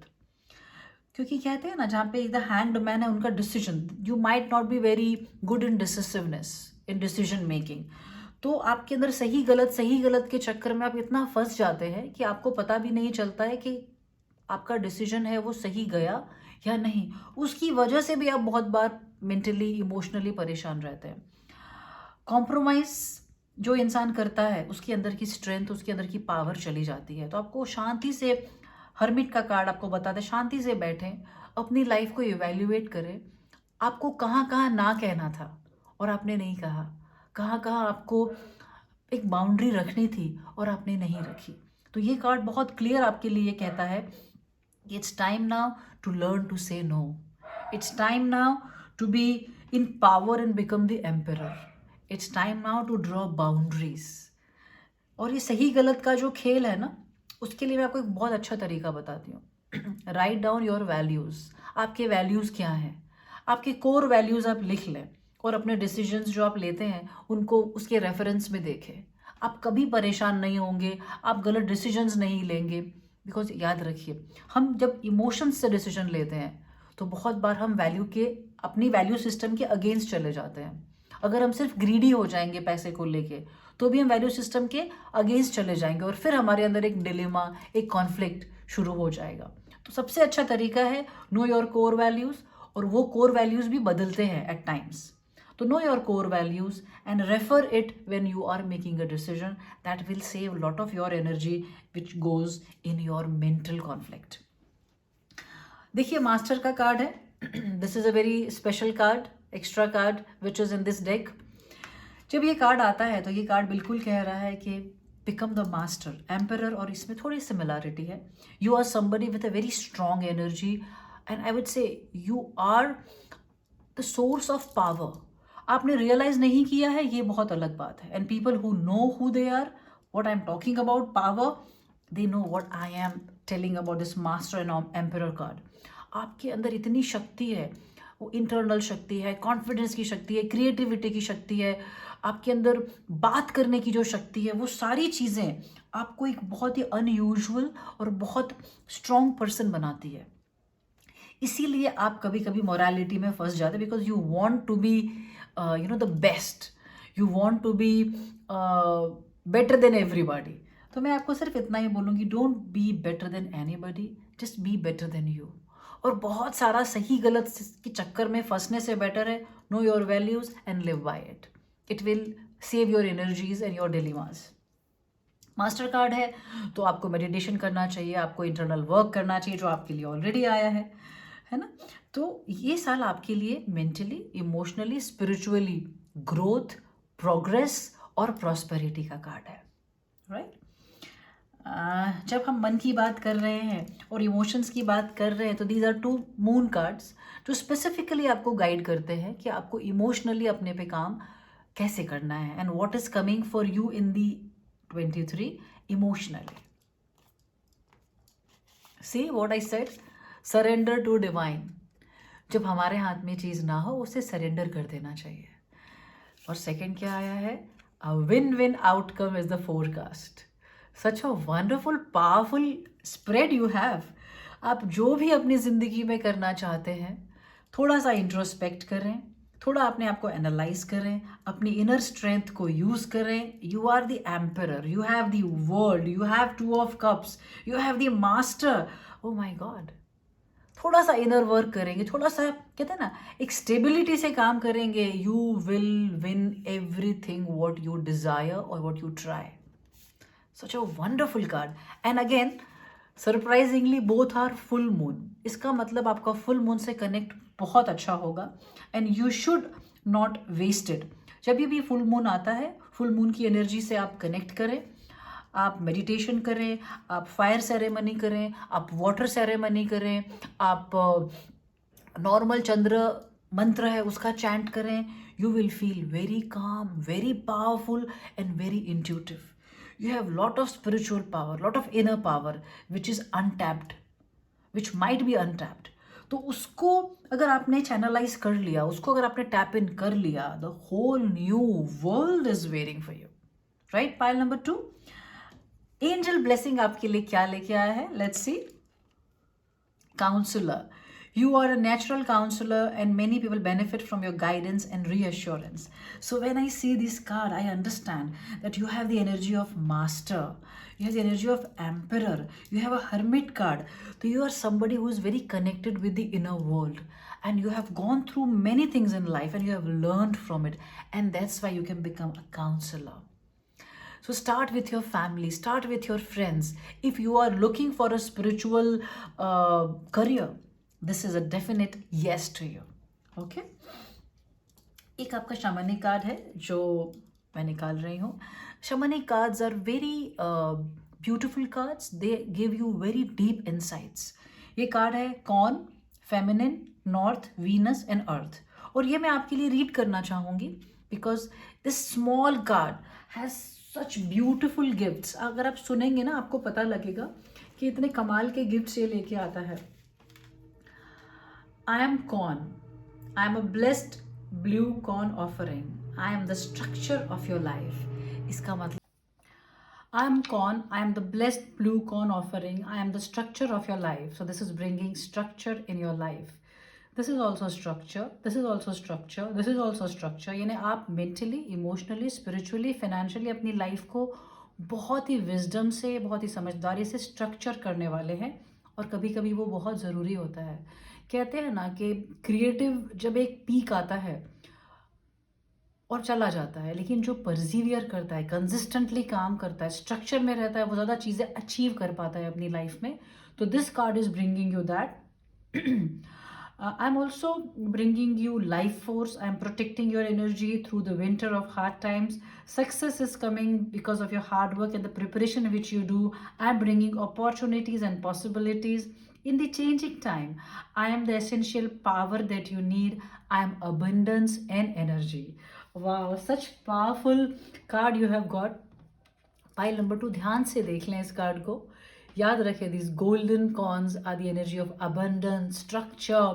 क्योंकि कहते हैं ना, जहाँ पे द हैंग्ड मैन है उनका decision, you might not be very good in decisiveness, in decision making. तो आपके अंदर सही गलत के चक्कर में आप इतना फंस जाते हैं कि आपको पता भी नहीं चलता है कि आपका डिसीजन है वो सही गया या नहीं. उसकी वजह से भी आप बहुत बार मेंटली इमोशनली परेशान रहते हैं. कॉम्प्रोमाइज़ जो इंसान करता है उसके अंदर की स्ट्रेंथ, उसके अंदर की पावर चली जाती है. तो आपको शांति से, हर्मिट का कार्ड आपको बताता है, शांति से बैठें, अपनी लाइफ को इवैल्यूएट करें. आपको कहाँ कहाँ ना कहना था और आपने नहीं कहा, कहाँ कहाँ आपको एक बाउंड्री रखनी थी और आपने नहीं रखी. तो ये कार्ड बहुत क्लियर आपके लिए कहता है, it's time now to learn to say no. It's time now to be in power and become the emperor. It's time now to draw boundaries. और ये सही गलत का जो खेल है ना, उसके लिए मैं आपको एक बहुत अच्छा तरीका बताती हूँ. Write down your values. आपके वैल्यूज़ क्या हैं, आपके कोर वैल्यूज़ आप लिख लें, और अपने डिसीजंस जो आप लेते हैं उनको उसके रेफरेंस में देखें. आप कभी परेशान नहीं होंगे, आप गलत डिसीजंस नहीं लेंगे. बिकॉज याद रखिए, हम जब इमोशंस से डिसीजन लेते हैं तो बहुत बार हम वैल्यू के, अपनी वैल्यू सिस्टम के अगेंस्ट चले जाते हैं. अगर हम सिर्फ ग्रीडी हो जाएंगे पैसे को लेके, तो भी हम वैल्यू सिस्टम के अगेंस्ट चले जाएंगे, और फिर हमारे अंदर एक डिलेमा, एक कॉन्फ्लिक्ट शुरू हो जाएगा. तो सबसे अच्छा तरीका है नो योर कोर वैल्यूज़, और वो कोर वैल्यूज़ भी बदलते हैं एट टाइम्स. तो know your core values and refer it when you are making a decision. That will save lot of your energy which goes in your mental conflict. देखिए, मास्टर का कार्ड है. This is a very special card, extra card which is in this deck. जब ये कार्ड आता है तो ये कार्ड बिल्कुल कह रहा है कि बिकम द मास्टर, एम्परर, और इसमें थोड़ी सिमिलैरिटी है. You are somebody with a very strong energy, and I would say you are the source of power. आपने रियलाइज नहीं किया है, ये बहुत अलग बात है. And people who know who they are, what I am talking about power, they know what I am telling about this master and emperor card. आपके अंदर इतनी शक्ति है, वो इंटरनल शक्ति है, कॉन्फिडेंस की शक्ति है, क्रिएटिविटी की शक्ति है, आपके अंदर बात करने की जो शक्ति है, वो सारी चीज़ें आपको एक बहुत ही अनयूजुअल और बहुत स्ट्रॉन्ग पर्सन बनाती है. इसीलिए आप कभी कभी मोरालिटी में फंस जाते हैं, because you want to be the best, you want to be better than everybody. तो मैं आपको सिर्फ इतना ही बोलूँगी, don't be better than anybody, just be better than you. और बहुत सारा सही गलत के चक्कर में फंसने से बेटर है know your values and live by it. It will save your energies and your dilemmas. Master card है तो आपको मेडिटेशन करना चाहिए, आपको इंटरनल वर्क करना चाहिए जो आपके लिए ऑलरेडी आया है ना। तो ये साल आपके लिए mentally, emotionally, spiritually growth, progress और प्रॉस्पेरिटी का कार्ड है, राइट। जब हम मन की बात कर रहे हैं और इमोशंस की बात कर रहे हैं तो these are two moon cards जो स्पेसिफिकली आपको गाइड करते हैं कि आपको इमोशनली अपने पे काम कैसे करना है and what is coming for you in the 23 emotionally. See what I said, surrender to divine. जब हमारे हाथ में चीज़ ना हो उसे सरेंडर कर देना चाहिए। और सेकंड क्या आया है, a win win outcome is the forecast. Such a wonderful powerful spread you have. आप जो भी अपनी ज़िंदगी में करना चाहते हैं, थोड़ा सा इंट्रोस्पेक्ट करें, थोड़ा अपने आप को एनालाइज करें, अपनी इनर स्ट्रेंथ को यूज़ करें। You are the emperor, you have the world, you have 2 of cups, you have the master. Oh my God, थोड़ा सा इनर वर्क करेंगे, थोड़ा सा कहते हैं ना एक स्टेबिलिटी से काम करेंगे, you will win everything what you desire और what you try. Such a wonderful card. And again surprisingly both are full moon. इसका मतलब आपका फुल मून से कनेक्ट बहुत अच्छा होगा and you should not waste it. जब भी फुल मून आता है, फुल मून की एनर्जी से आप कनेक्ट करें, आप मेडिटेशन करें, आप फायर सेरेमनी करें, आप वाटर सेरेमनी करें, आप नॉर्मल चंद्र मंत्र है उसका चैंट करें। You will feel very calm, very powerful and very intuitive. You have lot of spiritual power, lot of inner power which is untapped, which might be untapped. तो उसको अगर आपने चैनलाइज कर लिया, उसको अगर आपने टैप इन कर लिया, the whole new world is waiting for you, right. Pile number 2, angel blessing आपके लिए क्या लेके आया है, let's see. Counsellor, you are a natural counselor and many people benefit from your guidance and reassurance. So when I see this card, I understand that you have the energy of master, you have the energy of emperor, you have a hermit card. So you are somebody who is very connected with the inner world and you have gone through many things in life and you have learned from it, and that's why you can become a counselor. So start with your family, start with your friends. If you are looking for a spiritual career, this is a definite yes to you. Okay? एक आपका शमानिक कार्ड है जो मैं निकाल रही हूँ। Shamanic cards are very beautiful cards, they give you very deep insights. ये कार्ड है corn, feminine, north, Venus and earth. और ये मैं आपके लिए रीड करना चाहूँगी because this small card has such beautiful gifts. अगर आप सुनेंगे ना आपको पता लगेगा कि इतने कमाल के गिफ्ट्स ये लेके आता है। I am corn. I am a blessed blue corn offering. I am the structure of your life. इसका मतलब I am corn. I am the blessed blue corn offering. I am the structure of your life. So this is bringing structure in your life. This is also structure. This is also structure. This is also structure. यानी आप mentally, emotionally, spiritually, financially अपनी life को बहुत ही wisdom से, बहुत ही समझदारी से structure करने वाले हैं। और कभी कभी वो बहुत ज़रूरी होता है। कहते हैं ना कि क्रिएटिव जब एक पीक आता है और चला जाता है, लेकिन जो परसिवियर करता है, कंसिस्टेंटली काम करता है, स्ट्रक्चर में रहता है, वो ज़्यादा चीज़ें अचीव कर पाता है अपनी लाइफ में। तो this card is bringing you that. I'm also bringing you life force. I'm protecting your energy through the winter of hard times. Success is coming because of your hard work and the preparation which you do. I'm bringing opportunities and possibilities in the changing time. I am the essential power that you need. I am abundance and energy. Wow, such powerful card you have got. Pile number 2, ध्यान से देख लें इस कार्ड को। याद रखें, these golden corns are the energy of abundance, structure,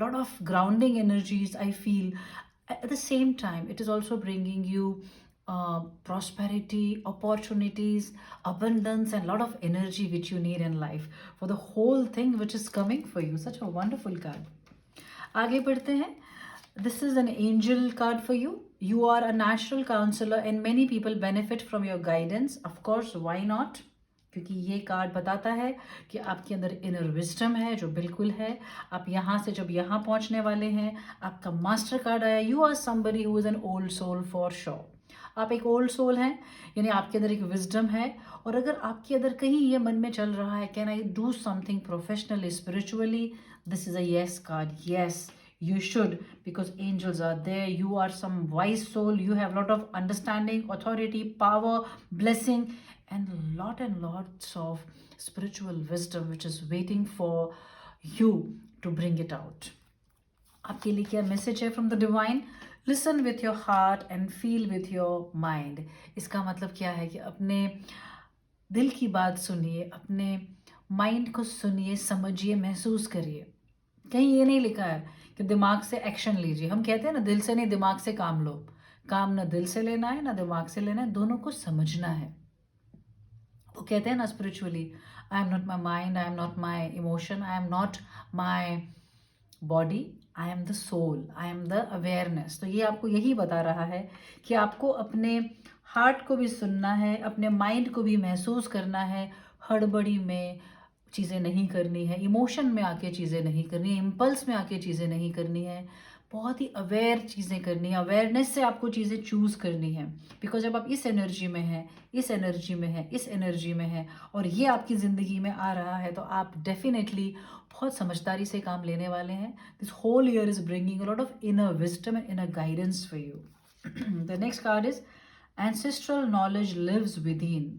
lot of grounding energies I feel. At the same time, it is also bringing you prosperity, opportunities, abundance and lot of energy which you need in life for the whole thing which is coming for you. Such a wonderful card. आगे बढ़ते हैं। This is an angel card for you. You are a natural counselor and many people benefit from your guidance. Of course, why not? क्योंकि ये कार्ड बताता है कि आपके अंदर इनर विजडम है जो बिल्कुल है. आप यहाँ से जब यहाँ पहुँचने वाले हैं, आपका मास्टर कार्ड आया. You are somebody who is an old soul for sure. आप एक ओल्ड सोल हैं, यानी आपके अंदर एक विजडम है. और अगर आपके अंदर कहीं ये मन में चल रहा है, can I do something professionally spiritually, this is a yes card. Yes, you should, because angels are there. You are some wise soul. You have a lot of understanding, authority, power, blessing, and lots of spiritual wisdom which is waiting for you to bring it out. आपके लिए क्या मैसेज है from the divine? Listen with your heart and feel with your mind. इसका मतलब क्या है कि अपने दिल की बात सुनिए, अपने माइंड को सुनिए, समझिए, महसूस करिए. कहीं ये नहीं लिखा है कि दिमाग से एक्शन लीजिए. हम कहते हैं ना, दिल से नहीं दिमाग से काम लो. काम ना दिल से लेना है ना दिमाग से लेना है, दोनों को समझना है. वो कहते हैं ना spiritually, I am not my mind, I am not my emotion, I am not my body, I am the soul, I am the awareness. तो ये आपको यही बता रहा है कि आपको अपने हार्ट को भी सुनना है, अपने माइंड को भी महसूस करना है. हड़बड़ी में चीज़ें नहीं करनी है, इमोशन में आके चीज़ें नहीं करनी है, इम्पल्स में आके चीज़ें नहीं करनी है. बहुत ही अवेयर चीज़ें करनी है. अवेयरनेस से आपको चीज़ें चूज़ करनी है. बिकॉज जब आप इस एनर्जी में हैं, इस एनर्जी में हैं, इस एनर्जी में हैं और ये आपकी ज़िंदगी में आ रहा है, तो आप डेफिनेटली बहुत समझदारी से काम लेने वाले हैं. This whole year is bringing a lot of inner wisdom and inner guidance for you. The next card is ancestral knowledge lives within.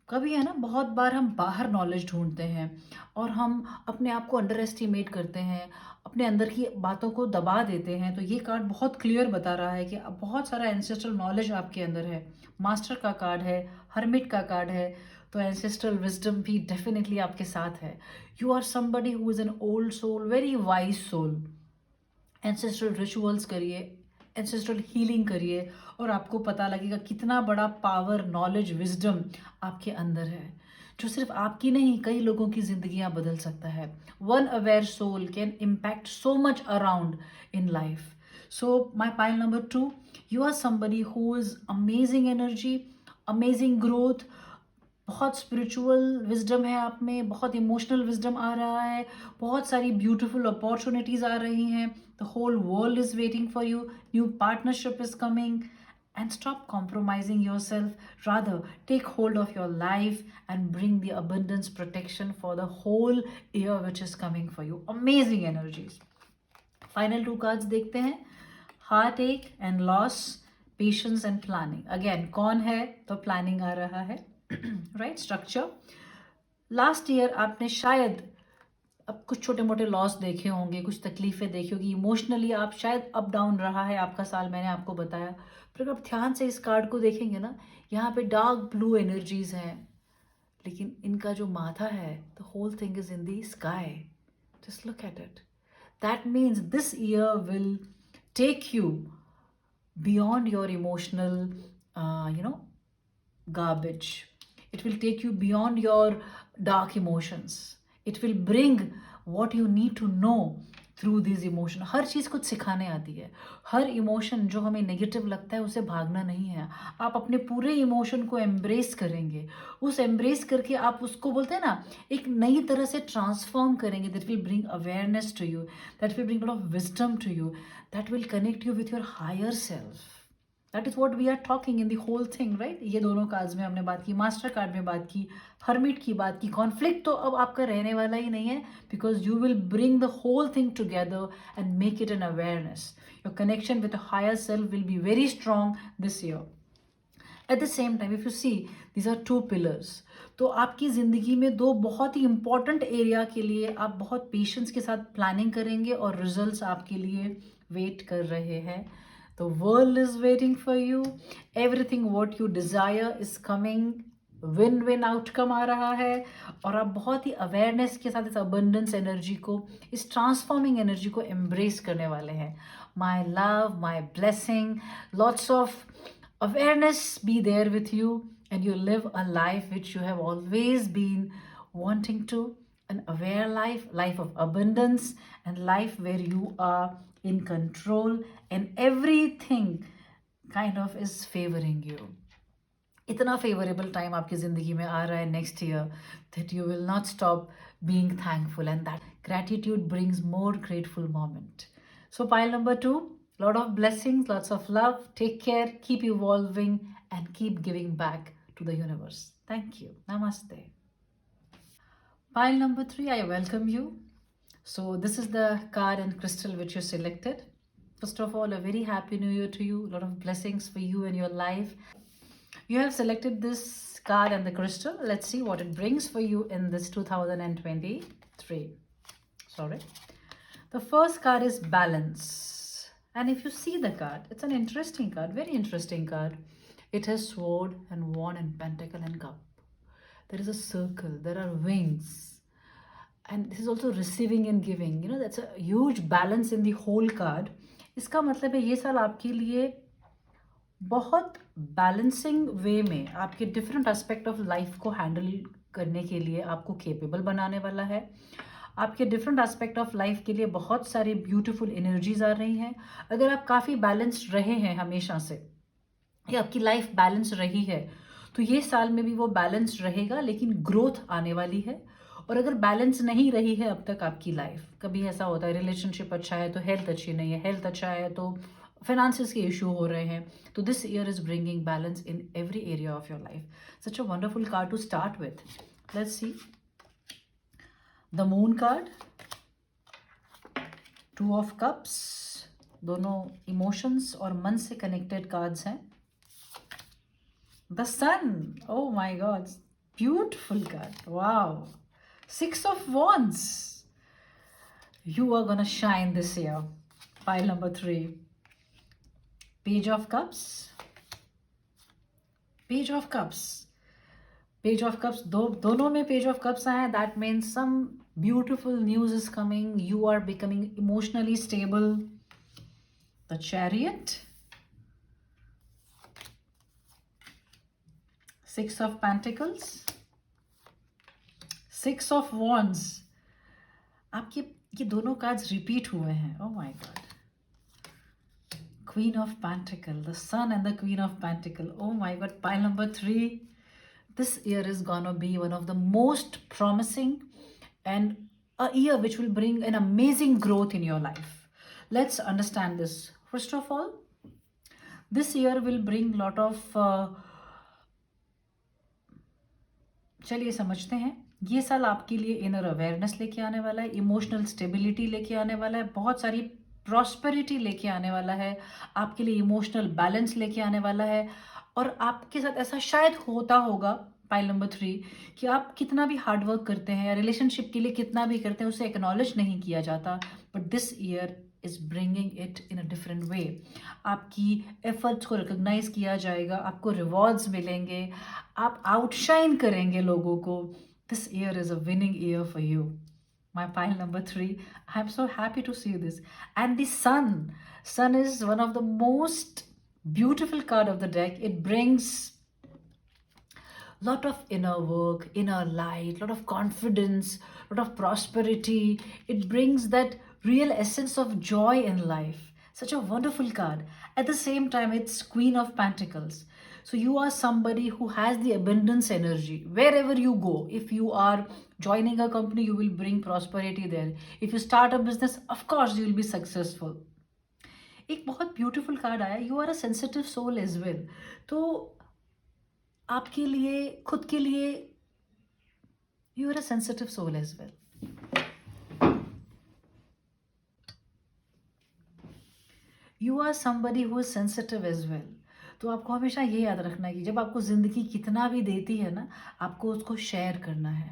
कभी है ना, बहुत बार हम बाहर नॉलेज ढूंढते हैं और हम अपने आप को अंडर एस्टिमेट करते हैं, अपने अंदर की बातों को दबा देते हैं. तो ये कार्ड बहुत क्लियर बता रहा है कि अब बहुत सारा एंसेस्ट्रल नॉलेज आपके अंदर है. मास्टर का कार्ड है, हर्मिट का कार्ड है, तो एंसेस्ट्रल विजडम भी डेफिनेटली आपके साथ है. You are somebody who is an old soul, very wise soul. Ancestral rituals करिए, एंसेस्ट्रल हीलिंग करिए और आपको पता लगेगा कितना बड़ा पावर, नॉलेज, विजडम आपके अंदर है, जो सिर्फ आपकी नहीं कई लोगों की जिंदगियां बदल सकता है. One aware soul can impact so much around in life. So my pile number 2, you are somebody who is amazing energy, amazing growth. बहुत स्पिरिचुअल विजडम है आप में, बहुत इमोशनल विजडम आ रहा है, बहुत सारी ब्यूटीफुल अपॉर्चुनिटीज़ आ रही हैं. The whole world is waiting for you, new partnership is coming. And stop compromising yourself. Rather, take hold of your life and bring the abundance protection for the whole year which is coming for you. Amazing energies. Final 2 cards देखते हैं. Heartache and loss, patience and planning. Again, कौन है तो planning आ रहा है. Right? Structure. Last year आपने शायद अब कुछ छोटे मोटे लॉस देखे होंगे, कुछ तकलीफ़ें देखी होगी. इमोशनली आप शायद अप डाउन रहा है आपका साल, मैंने आपको बताया. पर अगर आप ध्यान से इस कार्ड को देखेंगे ना, यहाँ पे डार्क ब्लू एनर्जीज हैं, लेकिन इनका जो माथा है, the whole thing is in the sky. Just look at it. That means this year will take you beyond your emotional garbage. It will take you beyond your dark emotions. It will bring what you need to know through these emotions. हर चीज़ कुछ सिखाने आती है. हर इमोशन जो हमें नेगेटिव लगता है उसे भागना नहीं है. आप अपने पूरे इमोशन को एम्ब्रेस करेंगे. उस एम्ब्रेस करके आप उसको बोलते हैं ना, एक नई तरह से ट्रांसफॉर्म करेंगे. That will bring awareness to you, that will bring lot of wisdom to you, that will connect you with your higher self. That is what we are talking in the whole thing, right. ये दोनों कार्ड्स में हमने बात की, मास्टर कार्ड में बात की, हर्मिट की बात की. कॉन्फ्लिक्ट तो अब आपका रहने वाला ही नहीं है, because you will bring the whole thing together and make it an awareness. Your connection with the higher self will be very strong this year. At the same time if you see, these are 2 pillars. तो आपकी ज़िंदगी में 2 बहुत ही इंपॉर्टेंट एरिया के लिए आप बहुत पेशेंस के साथ प्लानिंग करेंगे और रिजल्ट्स आपके लिए वेट कर रहे हैं. The world is waiting for you. Everything what you desire is coming. Win-win outcome आ रहा है और आप बहुत ही अवेयरनेस के साथ इस abundance एनर्जी को, इस ट्रांसफॉर्मिंग एनर्जी को एम्ब्रेस करने वाले हैं. My love, my blessing, lots of awareness be there with you and you live a life which you have always been wanting to. An aware life, life of abundance and life where you are in control, and everything kind of is favoring you. इतना फेवरेबल टाइम आपकी ज़िंदगी में आ रहा है next year that you will not stop being thankful, and that gratitude brings more grateful moment. So pile number 2, lot of blessings, lots of love, take care, keep evolving and keep giving back to the universe. Thank you. Namaste. Pile number 3, I welcome you. So this is the card and crystal which you selected. First of all, a very happy new year to you. A lot of blessings for you and your life. You have selected this card and the crystal. Let's see what it brings for you in this 2023. Sorry. The first card is balance. And if you see the card, it's an interesting card, very interesting card. It has sword and wand and pentacle and cup. There is a circle, there are wings. And this is also receiving and giving. You know, that's a huge balance in the whole card. इसका मतलब है ये साल आपके लिए बहुत बैलेंसिंग वे में आपके डिफरेंट एस्पेक्ट ऑफ लाइफ को हैंडल करने के लिए आपको केपेबल बनाने वाला है. आपके डिफरेंट एस्पेक्ट ऑफ लाइफ के लिए बहुत सारी ब्यूटीफुल एनर्जीज आ रही हैं. अगर आप काफ़ी बैलेंस्ड रहे हैं हमेशा से, या आपकी लाइफ बैलेंस रही है, तो ये साल में भी वो बैलेंस रहेगा, लेकिन ग्रोथ आने वाली है. और अगर बैलेंस नहीं रही है अब तक आपकी लाइफ, कभी ऐसा होता है रिलेशनशिप अच्छा है तो हेल्थ अच्छी नहीं है, हेल्थ अच्छा है तो फाइनेंसेस के इशू हो रहे हैं, तो this year is bringing balance in every area of your life. Such a wonderful card to start with. Let's see the moon card, 2 of cups, दोनों इमोशंस और मन से कनेक्टेड कार्ड्स हैं. The sun, oh my god, beautiful card, wow. 6 of wands, you are gonna shine this year. Pile number 3, page of cups, page of cups, page of cups, दोनों में page of cups आए. That means some beautiful news is coming, you are becoming emotionally stable. The chariot, 6 of pentacles, 6 of wands. आपके ये दोनों कार्ड्स रिपीट हुए हैं. oh my god. Queen of Pentacle, the Sun and the Queen of Pentacle. Oh my god, pile number 3. This year is gonna be one of the most promising and a year which will bring an amazing growth in your life. Let's understand this. First of all, this year will bring lot of चलिए समझते हैं. ये साल आपके लिए इनर अवेयरनेस लेके आने वाला है, इमोशनल स्टेबिलिटी लेके आने वाला है, बहुत सारी प्रॉस्पेरिटी लेके आने वाला है, आपके लिए इमोशनल बैलेंस लेके आने वाला है. और आपके साथ ऐसा शायद होता होगा, पाइल नंबर 3, कि आप कितना भी हार्डवर्क करते हैं या रिलेशनशिप के लिए कितना भी करते हैं, उसे एक्नॉलेज नहीं किया जाता. But this year is bringing it in a different way. आपकी एफर्ट्स को रिकॉग्नाइज किया जाएगा, आपको रिवॉर्ड्स मिलेंगे, आप आउटशाइन करेंगे लोगों को. This year is a winning year for you. My pile number 3, I am so happy to see this. And the sun is one of the most beautiful card of the deck. It brings lot of inner work, inner light, lot of confidence, lot of prosperity. It brings that real essence of joy in life. Such a wonderful card. At the same time, it's Queen of Pentacles. So you are somebody who has the abundance energy. Wherever you go, if you are joining a company, you will bring prosperity there. If you start a business, of course, you will be successful. एक बहुत beautiful card आया. You are a sensitive soul as well. तो आपके लिए, खुद के लिए, you are a sensitive soul as well. You are somebody who is sensitive as well. तो आपको हमेशा ये याद रखना है कि जब आपको ज़िंदगी कितना भी देती है ना, आपको उसको शेयर करना है.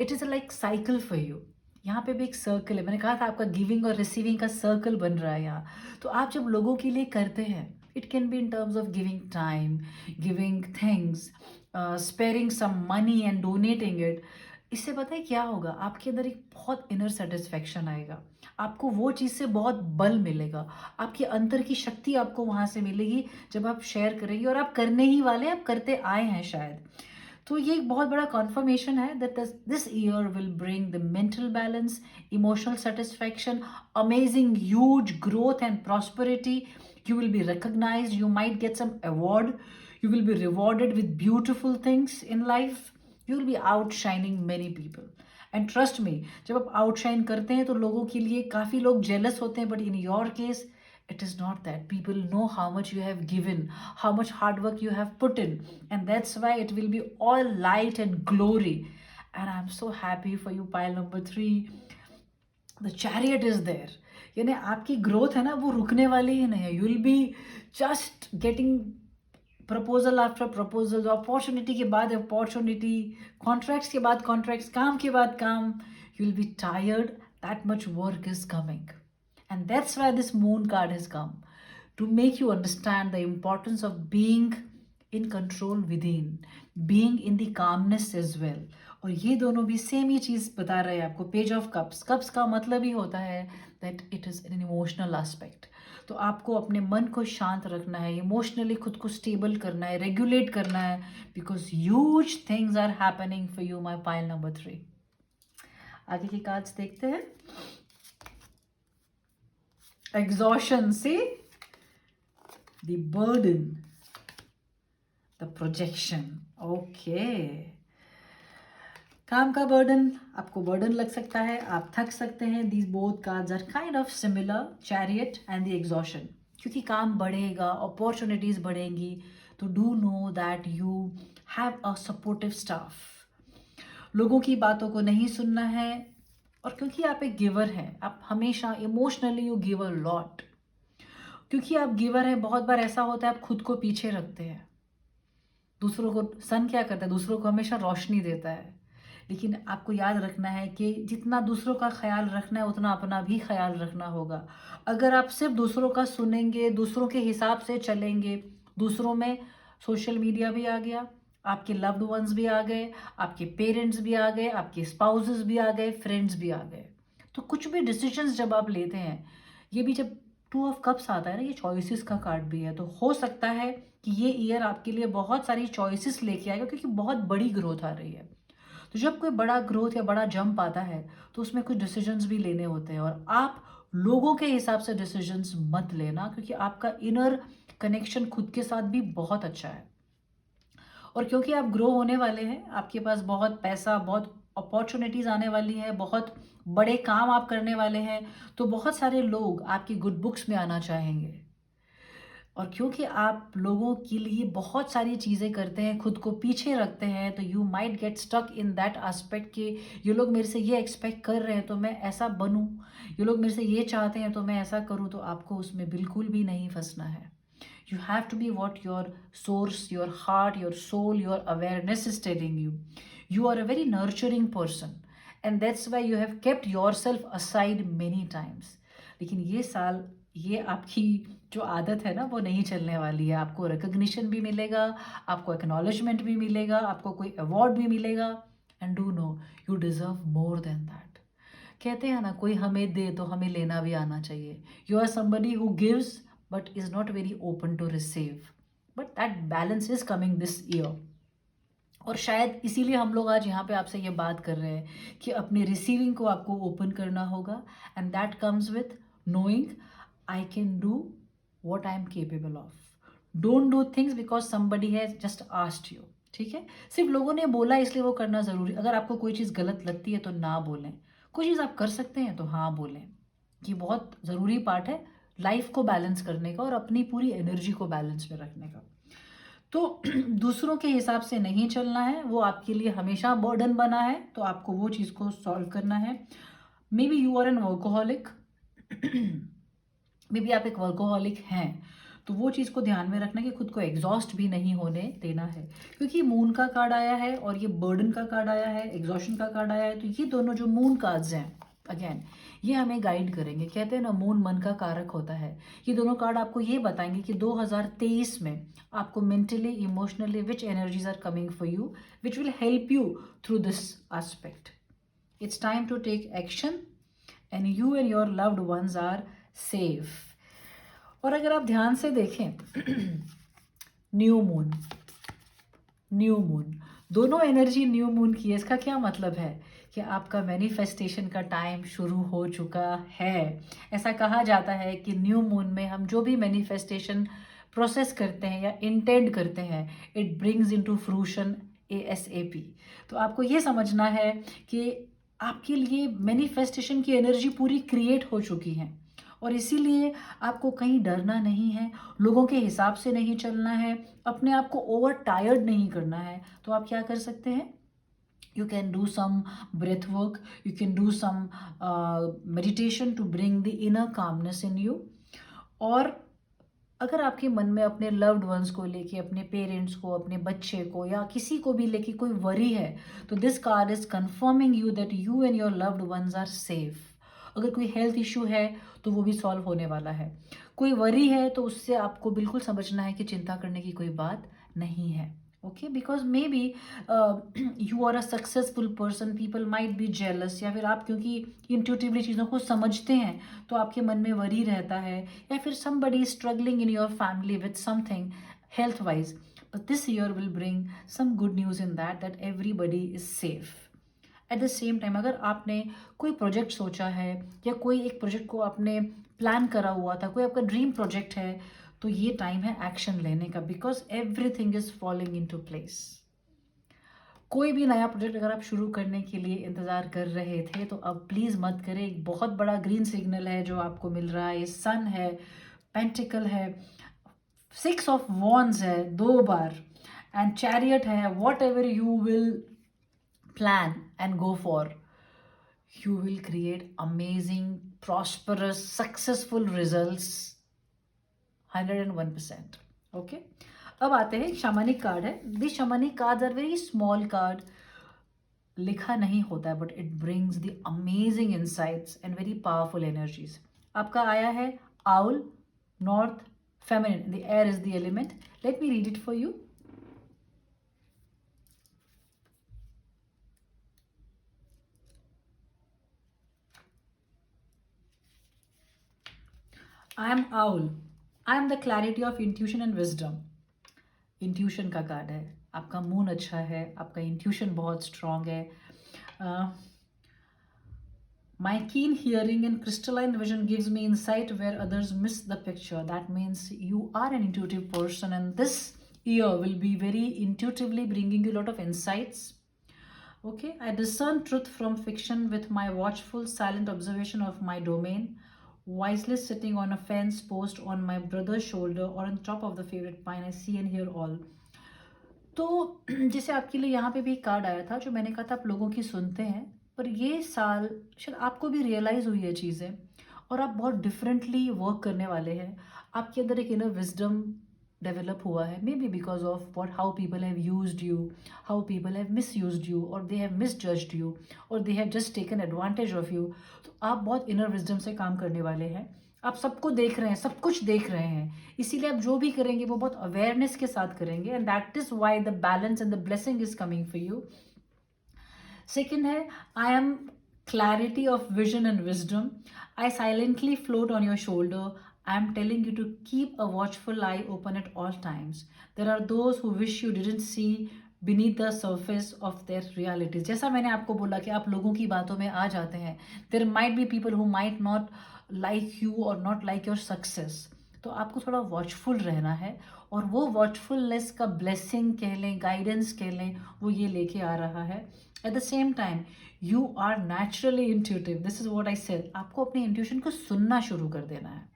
It is like cycle for you. यहाँ पे भी एक सर्कल है. मैंने कहा था आपका गिविंग और रिसीविंग का सर्कल बन रहा है यहाँ. तो आप जब लोगों के लिए करते हैं, it can be in terms of giving time, giving things, sparing some money and donating it. इससे पता है क्या होगा, आपके अंदर एक बहुत इनर सेटिस्फैक्शन आएगा. आपको वो चीज़ से बहुत बल मिलेगा, आपके अंतर की शक्ति आपको वहाँ से मिलेगी जब आप शेयर करेंगे. और आप करने ही वाले, आप करते आए हैं शायद. तो ये एक बहुत बड़ा कॉन्फर्मेशन है that this year will bring the mental balance, emotional satisfaction, amazing huge growth and prosperity. You will be recognized, you might get some award, you will be rewarded with beautiful things in life, you will be outshining many people. And trust me, जब आप outshine करते हैं तो लोगों के लिए काफ़ी लोग jealous होते हैं, but in your case it is not that. People know how much you have given, how much hard work you have put in, and that's why it will be all light and glory. And I'm so happy for you, pile number 3. The chariot is there. यानी आपकी ग्रोथ है ना वो रुकने वाली ही नहीं है. You will be just getting proposal after proposal, opportunity के बाद अपॉर्चुनिटी, कॉन्ट्रैक्ट्स के बाद कॉन्ट्रैक्ट्स, काम के बाद काम. You will be tired, that much work is coming. And that's why this moon card has come to make you understand the importance of being in control within, being in the calmness as well. और ये दोनों भी सेम ही चीज़ बता रहे हैं आपको. पेज ऑफ कप्स, कप्स का मतलब ही होता है that it is an emotional aspect. तो आपको अपने मन को शांत रखना है, इमोशनली खुद को स्टेबल करना है, रेगुलेट करना है, because huge things are happening for you, my pile number 3. आगे की कार्ड्स देखते हैं. एग्जॉशन से the burden, the projection. Okay. काम का बर्डन, आपको बर्डन लग सकता है, आप थक सकते हैं. These both cards are kind of similar, chariot and the exhaustion. क्योंकि काम बढ़ेगा, opportunities बढ़ेंगी, तो do know that you have a supportive staff. लोगों की बातों को नहीं सुनना है. और क्योंकि आप एक गिवर हैं, आप हमेशा emotionally you give a lot. क्योंकि आप गिवर हैं, बहुत बार ऐसा होता है आप खुद को पीछे रखते हैं. दूसरों को, सन क्या करता है, दूसरों को हमेशा रोशनी देता है. लेकिन आपको याद रखना है कि जितना दूसरों का ख्याल रखना है उतना अपना भी ख्याल रखना होगा. अगर आप सिर्फ दूसरों का सुनेंगे, दूसरों के हिसाब से चलेंगे, दूसरों में सोशल मीडिया भी आ गया, आपके लव्ड वंस भी आ गए, आपके पेरेंट्स भी आ गए, आपके स्पाउसेस भी आ गए, फ्रेंड्स भी आ गए. तो कुछ भी डिसीजंस जब आप लेते हैं, ये भी जब 2 ऑफ कप्स आता है ना, ये चॉइसेस का कार्ड भी है. तो हो सकता है कि ये ईयर आपके लिए बहुत सारी चॉइसेस लेके आएगा, क्योंकि बहुत बड़ी ग्रोथ आ रही है. तो जब कोई बड़ा ग्रोथ या बड़ा जंप आता है तो उसमें कुछ डिसीजंस भी लेने होते हैं. और आप लोगों के हिसाब से डिसीजंस मत लेना, क्योंकि आपका इनर कनेक्शन खुद के साथ भी बहुत अच्छा है. और क्योंकि आप ग्रो होने वाले हैं, आपके पास बहुत पैसा, बहुत अपॉर्चुनिटीज़ आने वाली है, बहुत बड़े काम आप करने वाले हैं, तो बहुत सारे लोग आपकी गुड बुक्स में आना चाहेंगे. और क्योंकि आप लोगों के लिए बहुत सारी चीज़ें करते हैं, खुद को पीछे रखते हैं, तो you might get stuck in that aspect कि ये लोग मेरे से ये एक्सपेक्ट कर रहे हैं तो मैं ऐसा बनूं, ये लोग मेरे से ये चाहते हैं तो मैं ऐसा करूं. तो आपको उसमें बिल्कुल भी नहीं फंसना है. You have to be what your source, your heart, your soul, your awareness is telling you. You are a very nurturing person, and that's why you have kept yourself aside many times. लेकिन ये साल, ये आपकी जो आदत है ना वो नहीं चलने वाली है. आपको रिकग्निशन भी मिलेगा, आपको एक्नॉलेजमेंट भी मिलेगा, आपको कोई अवार्ड भी मिलेगा. And do know you deserve more than that. कहते हैं ना, कोई हमें दे तो हमें लेना भी आना चाहिए. You are somebody who gives but is not very open to receive. But that balance is coming this year. और शायद इसीलिए हम लोग आज यहाँ पे आपसे ये बात कर रहे हैं कि अपने रिसीविंग को आपको ओपन करना होगा. And that comes with knowing I can do what I am capable of. Don't do things because somebody has just asked you. ठीक है, सिर्फ लोगों ने बोला इसलिए वो करना ज़रूरी. अगर आपको कोई चीज़ गलत लगती है तो ना बोलें. कोई चीज़ आप कर सकते हैं तो हाँ बोलें. ये बहुत ज़रूरी पार्ट है लाइफ को बैलेंस करने का और अपनी पूरी एनर्जी को बैलेंस में रखने का. तो दूसरों के हिसाब से नहीं चलना है, वो आपके लिए हमेशा बर्डन बना है, तो आपको वो चीज़ को सॉल्व करना है. Maybe you are an workaholic, maybe आप एक वर्कोहॉलिक हैं, तो वो चीज़ को ध्यान में रखना कि खुद को एग्जॉस्ट भी नहीं होने देना है. क्योंकि मून का कार्ड आया है और ये बर्डन का कार्ड आया है, एग्जॉशन का कार्ड आया है, तो ये दोनों जो मून कार्ड्स हैं, अगेन ये हमें गाइड करेंगे. कहते हैं ना, मून मन का कारक होता है. ये दोनों कार्ड आपको ये बताएंगे कि 2023 में आपको mentally, emotionally which energies are coming for you, which will help you through this aspect. It's time to take action and you and your loved ones are safe. और अगर आप ध्यान से देखें, न्यू मून, दोनों एनर्जी न्यू मून की है। इसका क्या मतलब है कि आपका मैनिफेस्टेशन का टाइम शुरू हो चुका है। ऐसा कहा जाता है कि न्यू मून में हम जो भी मैनिफेस्टेशन प्रोसेस करते हैं या इंटेंड करते हैं, it brings into fruition ASAP। तो आपको ये समझना है कि आपके लिए मैनिफेस्टेशन की एनर्जी पूरी क्रिएट हो चुकी है और इसीलिए आपको कहीं डरना नहीं है, लोगों के हिसाब से नहीं चलना है, अपने आप को ओवर टायर्ड नहीं करना है। तो आप क्या कर सकते हैं, you can do some breath work, you can do some meditation to bring the inner calmness in you। और अगर आपके मन में अपने लव्ड वंस को लेके, अपने पेरेंट्स को, अपने बच्चे को या किसी को भी लेके कोई वरी है, तो this card is confirming you that you and your loved ones are safe. अगर कोई हेल्थ इशू है तो वो भी सॉल्व होने वाला है। कोई वरी है तो उससे आपको बिल्कुल समझना है कि चिंता करने की कोई बात नहीं है। Okay, because maybe you are a successful person, people might be jealous, या फिर आप क्योंकि इंट्यूटिवली चीज़ों को समझते हैं तो आपके मन में वरी रहता है, या फिर somebody is struggling in your family with something health wise, but this year will bring some good news in that everybody is safe। Eight the same time अगर आपने कोई प्रोजेक्ट सोचा है या कोई एक प्रोजेक्ट को आपने प्लान करा हुआ था, कोई आपका ड्रीम प्रोजेक्ट है, तो ये टाइम है एक्शन लेने का, because everything is following into place. कोई भी नया प्रोजेक्ट अगर आप शुरू करने के लिए इंतज़ार कर रहे थे तो अब प्लीज़ मत करें। एक बहुत बड़ा ग्रीन सिग्नल है जो आपको मिल रहा है। ये सन है, पेंटिकल है, 6 ऑफ वॉन्ड्स है 2 बार, एंड चैरियट है। Whatever you will plan and go for, you will create amazing, prosperous, successful results 101%। Okay, अब आते हैं शामनिक कार्ड है। This shamanic cards are very small card, लिखा नहीं होता है, but it brings the amazing insights and very powerful energies. आपका आया है owl, north, feminine, the air is the element. Let me read it for you. I am owl. I am the clarity of intuition and wisdom। Intuition का कार्ड है। आपका मून अच्छा है, आपका इंट्यूशन बहुत स्ट्रांग है। My keen hearing and crystalline vision gives me insight where others miss the picture। That means you are an intuitive person, and this year will be very intuitively bringing you a lot of insights। Okay, I discern truth from fiction with my watchful, silent observation of my domain, wisely sitting on a fence post on my brother's shoulder or on top of the favorite pine, I see and hear all। तो जैसे आपके लिए यहाँ पे भी एक कार्ड आया था जो मैंने कहा था आप लोगों की सुनते हैं, पर ये साल शायद आपको भी रियलाइज़ हुई है चीज़ें और आप बहुत डिफरेंटली वर्क करने वाले हैं। आपके अंदर एक इनर विजडम डेवलप हुआ है, maybe because of what how people have used you, how people have misused you, और they have misjudged you, और they have just taken advantage of you. तो आप बहुत इनर विजडम से काम करने वाले हैं। आप सबको देख रहे हैं, सब कुछ देख रहे हैं, इसीलिए आप जो भी करेंगे वो बहुत अवेयरनेस के साथ करेंगे, and that is why the balance and the blessing is coming for you. Second है I am clarity of vision and wisdom। I silently float on your shoulder। I am telling you to keep a watchful eye open at all times। There are those who wish you didn't see beneath the surface of their realities। जैसा मैंने आपको बोला कि आप लोगों की बातों में आ जाते हैं। There might be people who might not like you or not like your success। तो आपको थोड़ा वॉचफुल रहना है, और वो वॉचफुलनेस का ब्लेसिंग कह लें, गाइडेंस कह लें, वो ये लेके आ रहा है। At the same time you are naturally intuitive. This is what I said. आपको अपने इंट्यूशन को सुनना शुरू कर देना है।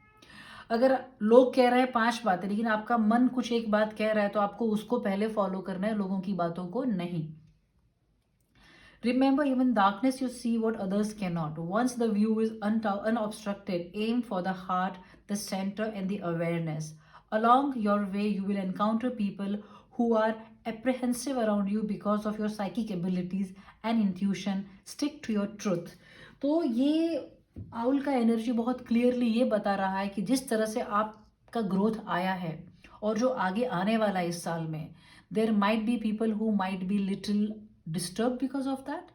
अगर लोग कह रहे हैं 5 बातें लेकिन आपका मन कुछ एक बात कह रहा है तो आपको उसको पहले फॉलो करना है, लोगों की बातों को नहीं। Remember, even darkness you see what others cannot। Once the view is unobstructed, aim for the heart, the center, and the awareness। Along your way, you will encounter people who are apprehensive around you because of your psychic abilities and intuition। Stick to your truth। तो ये आउल का एनर्जी बहुत क्लियरली ये बता रहा है कि जिस तरह से आपका ग्रोथ आया है और जो आगे आने वाला है इस साल में, there might be people who might be little disturb because of that,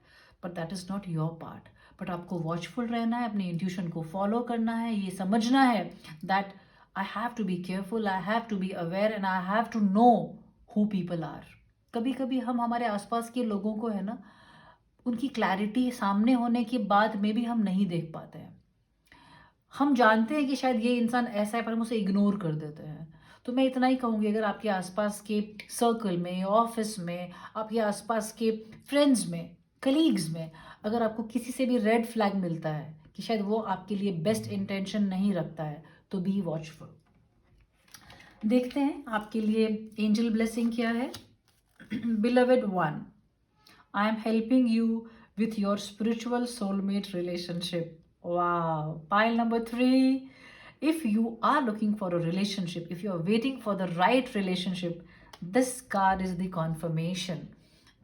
but that is not your part. But आपको वॉचफुल रहना है, अपने इंट्यूशन को फॉलो करना है, ये समझना है that I have to be careful, I have to be aware, and I have to know who people are. कभी कभी हम हमारे आसपास के लोगों को है ना, उनकी क्लैरिटी सामने होने के बाद में भी हम नहीं देख पाते हैं। हम जानते हैं कि शायद ये इंसान ऐसा है, पर हम उसे इग्नोर कर देते हैं। तो मैं इतना ही कहूँगी, अगर आपके आसपास के सर्कल में, ऑफिस में, आपके आसपास के फ्रेंड्स में, कलीग्स में, अगर आपको किसी से भी रेड फ्लैग मिलता है कि शायद वो आपके लिए बेस्ट इंटेंशन नहीं रखता है, तो बी वॉचफुल। देखते हैं आपके लिए एंजल ब्लेसिंग क्या है। Beloved one, I am helping you with your spiritual soulmate relationship. Wow. Pile number 3. If you are looking for a relationship, if you are waiting for the right relationship, this card is the confirmation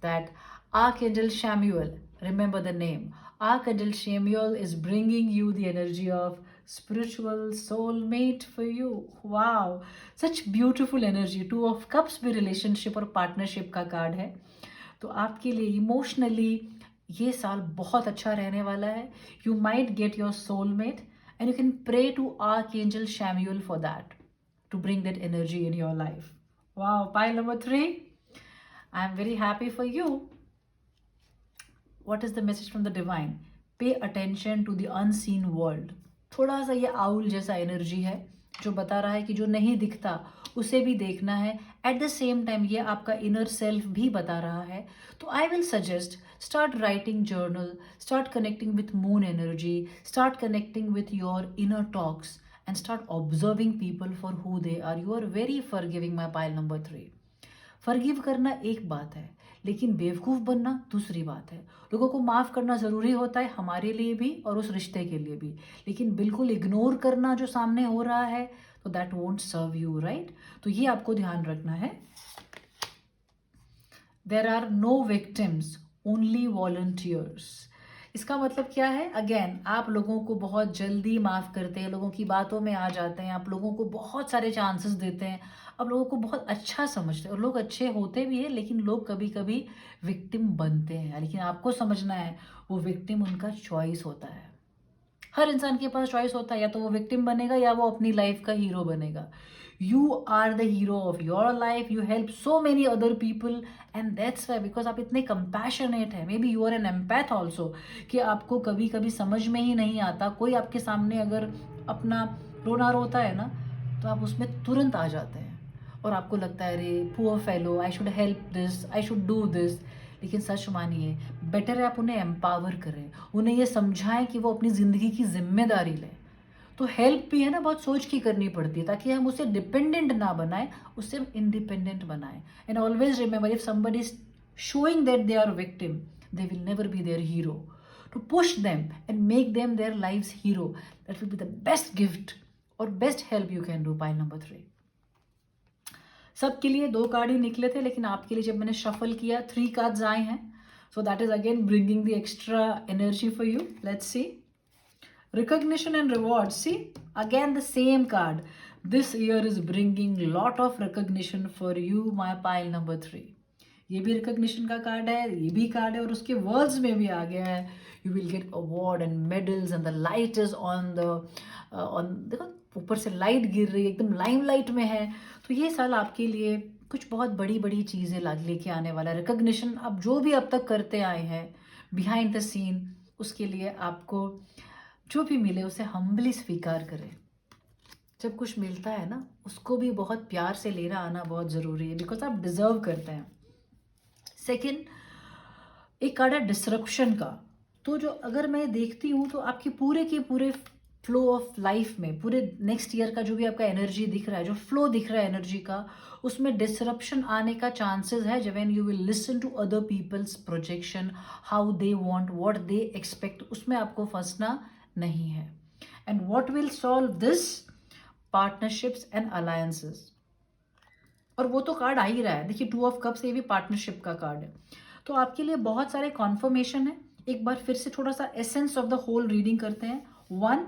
that Archangel Samuel, remember the name, Archangel Samuel is bringing you the energy of spiritual soulmate for you. Wow. Such beautiful energy. Two of Cups भी relationship और partnership का card है। तो आपके लिए इमोशनली ये साल बहुत अच्छा रहने वाला है। You might get your soulmate and you can pray to archangel Chamuel for that, to bring that energy in your life. Wow, pile number 3, I am very happy for you. What is the message from the divine? Pay attention to the unseen world. थोड़ा सा ये आउल जैसा एनर्जी है जो बता रहा है कि जो नहीं दिखता उसे भी देखना है। एट द सेम टाइम ये आपका इनर सेल्फ भी बता रहा है। तो I will suggest, start writing journal, start connecting with moon energy, start connecting with your inner talks and start observing people for who they are. You are very forgiving, my pile number 3। Forgive करना एक बात है, लेकिन बेवकूफ़ बनना दूसरी बात है। लोगों को माफ़ करना ज़रूरी होता है, हमारे लिए भी और उस रिश्ते के लिए भी, लेकिन बिल्कुल इग्नोर करना जो सामने हो रहा है, तो that won't serve you, right? तो ये आपको ध्यान रखना है। There are no victims, only volunteers. इसका मतलब क्या है? अगेन, आप लोगों को बहुत जल्दी माफ़ करते हैं, लोगों की बातों में आ जाते हैं, आप लोगों को बहुत सारे चांसेस देते हैं, आप लोगों को बहुत अच्छा समझते हैं, और लोग अच्छे होते भी हैं, लेकिन लोग कभी कभी विक्टिम बनते हैं। लेकिन आपको समझना है, वो विक्टिम उनका चॉइस होता है। हर इंसान के पास चॉइस होता है, या तो वो विक्टिम बनेगा या वो अपनी लाइफ का हीरो बनेगा। You are the hero of your life, you help so many other people, and that's why, because आप इतने कंपैशनेट हैं। Maybe you are an empath also, कि आपको कभी कभी समझ में ही नहीं आता, कोई आपके सामने अगर अपना रोना रोता है ना, तो आप उसमें तुरंत आ जाते हैं और आपको लगता है, अरे poor fellow, I should help this, I should do this. लेकिन सच मानिए, बेटर है आप उन्हें एम्पावर करें, उन्हें ये समझाएं कि वो अपनी ज़िंदगी की जिम्मेदारी लें। तो हेल्प भी है ना, बहुत सोच की करनी पड़ती है, ताकि हम उसे डिपेंडेंट ना बनाएं, उससे हम इंडिपेंडेंट बनाएं। And always remember, if somebody is showing that they are victim, they will never be their hero. To push them and make them their life's hero, that will be the best gift or best help you can do. Pile number 3. सबके लिए 2 कार्ड ही निकले थे, लेकिन आपके लिए जब मैंने शफल किया 3 कार्ड्स आए हैं। So that is again bringing the extra energy for you. Let's see, recognition and reward. See, again the same card. This year is bringing lot of recognition for you, my pile number 3. ये भी रिकग्निशन का कार्ड है, ये भी कार्ड है, और उसके वर्ड्स में भी आ गया है, you will get award and medals and the light is on the देखो ऊपर से लाइट गिर रही है, एकदम लाइम लाइट में है। तो ये साल आपके लिए कुछ बहुत बड़ी बड़ी चीज़ें लेके आने वाला है। रिकग्निशन आप जो भी अब तक करते आए हैं बिहाइंड द सीन, उसके लिए आपको जो भी मिले उसे हम्बली स्वीकार करें। जब कुछ मिलता है ना, उसको भी बहुत प्यार से लेना आना बहुत ज़रूरी है, बिकॉज आप डिजर्व करते हैं। सेकेंड, एक कार्ड है डिसरप्शन का। तो जो अगर मैं देखती हूँ, तो आपके पूरे के पूरे फ्लो ऑफ लाइफ में, पूरे नेक्स्ट ईयर का जो भी आपका एनर्जी दिख रहा है, जो फ्लो दिख रहा है एनर्जी का, उसमें डिसरप्शन आने का चांसेस है। जब when you will listen to other people's projection, how they want, what they expect, उसमें आपको फंसना नहीं है। And what will solve this? Partnerships and alliances. और वो तो कार्ड आ ही रहा है, देखिए 2 ऑफ कप्स, ये भी पार्टनरशिप का कार्ड है। तो आपके लिए बहुत सारे कॉन्फर्मेशन है। एक बार फिर से थोड़ा सा essence of the whole reading करते हैं। 1,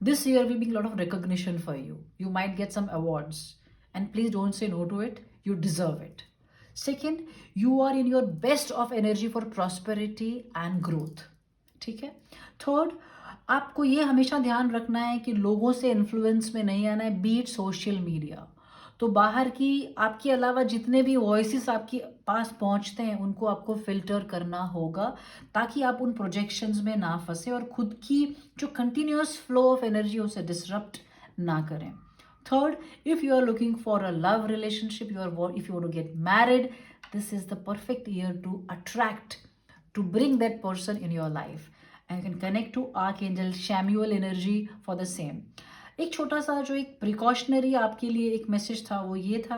this year will be lot of recognition for you, you might get some awards and please don't say no to it, you deserve it. Second, you are in your best of energy for prosperity and growth, ठीक है। थर्ड, आपको ये हमेशा ध्यान रखना है कि लोगों से इन्फ्लुएंस में नहीं आना है, बीट सोशल मीडिया। तो बाहर की आपके अलावा जितने भी वॉइसेस आपके पास पहुंचते हैं उनको आपको फिल्टर करना होगा, ताकि आप उन प्रोजेक्शंस में ना फंसे और खुद की जो कंटिन्यूअस फ्लो ऑफ एनर्जी उसे डिसरप्ट ना करें. Third, if you are looking for a love relationship, if you want to get married, this is the perfect year to attract, to bring that person in your life. And you can connect to Archangel Samuel energy for the same. एक छोटा सा जो एक प्रिकॉशनरी आपके लिए एक मैसेज था वो ये था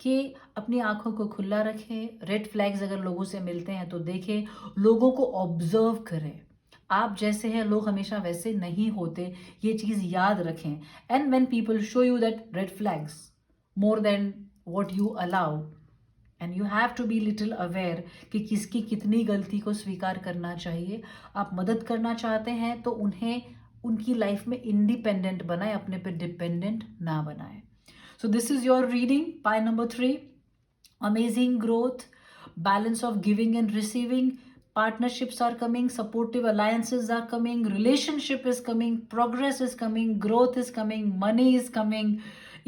कि अपनी आंखों को खुला रखें, रेड फ्लैग्स अगर लोगों से मिलते हैं तो देखें, लोगों को ऑब्जर्व करें. आप जैसे हैं लोग हमेशा वैसे नहीं होते, ये चीज़ याद रखें. And when people show you that red flags more than what you allow, and you have to be little aware कि किसकी कितनी गलती को स्वीकार करना चाहिए. आप मदद करना चाहते हैं तो उन्हें उनकी लाइफ में इंडिपेंडेंट बनाए, अपने पे डिपेंडेंट ना बनाए. So this is your reading pi number 3. Amazing growth, balance of giving and receiving, partnerships are coming, supportive alliances are coming, relationship is coming, progress is coming, growth is coming, money is coming,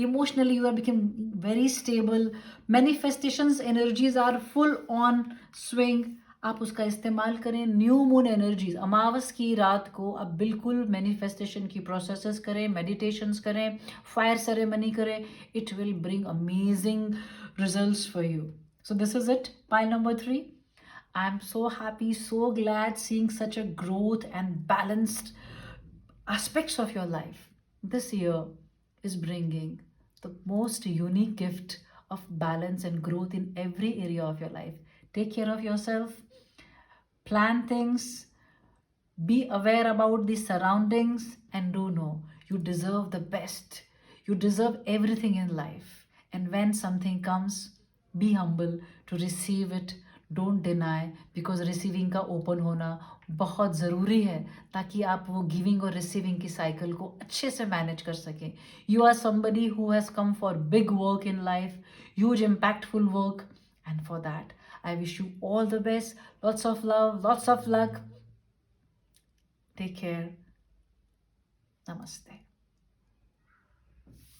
emotionally you are becoming very stable, manifestations energies are full on swing. आप उसका इस्तेमाल करें. न्यू मून एनर्जीज, अमावस की रात को आप बिल्कुल मैनिफेस्टेशन की प्रोसेसेस करें, मेडिटेशंस करें, फायर सेरेमनी करें. It will bring amazing results for you. So this is it, pile number 3. I'm so happy, so glad seeing such a growth and balanced aspects of your life. This year is bringing the most unique gift of balance and growth in every area of your life. Take care of yourself, plan things, be aware about the surroundings, and do know you deserve the best. You deserve everything in life. And when something comes, be humble to receive it. Don't deny, because receiving का ओपन होना बहुत ज़रूरी है ताकि आप वो गिविंग और रिसीविंग की साइकिल को अच्छे से मैनेज कर सकें. You are somebody who has come for big work in life, huge impactful work, and for that I wish you all the best. Lots of love, lots of luck. Take care. Namaste.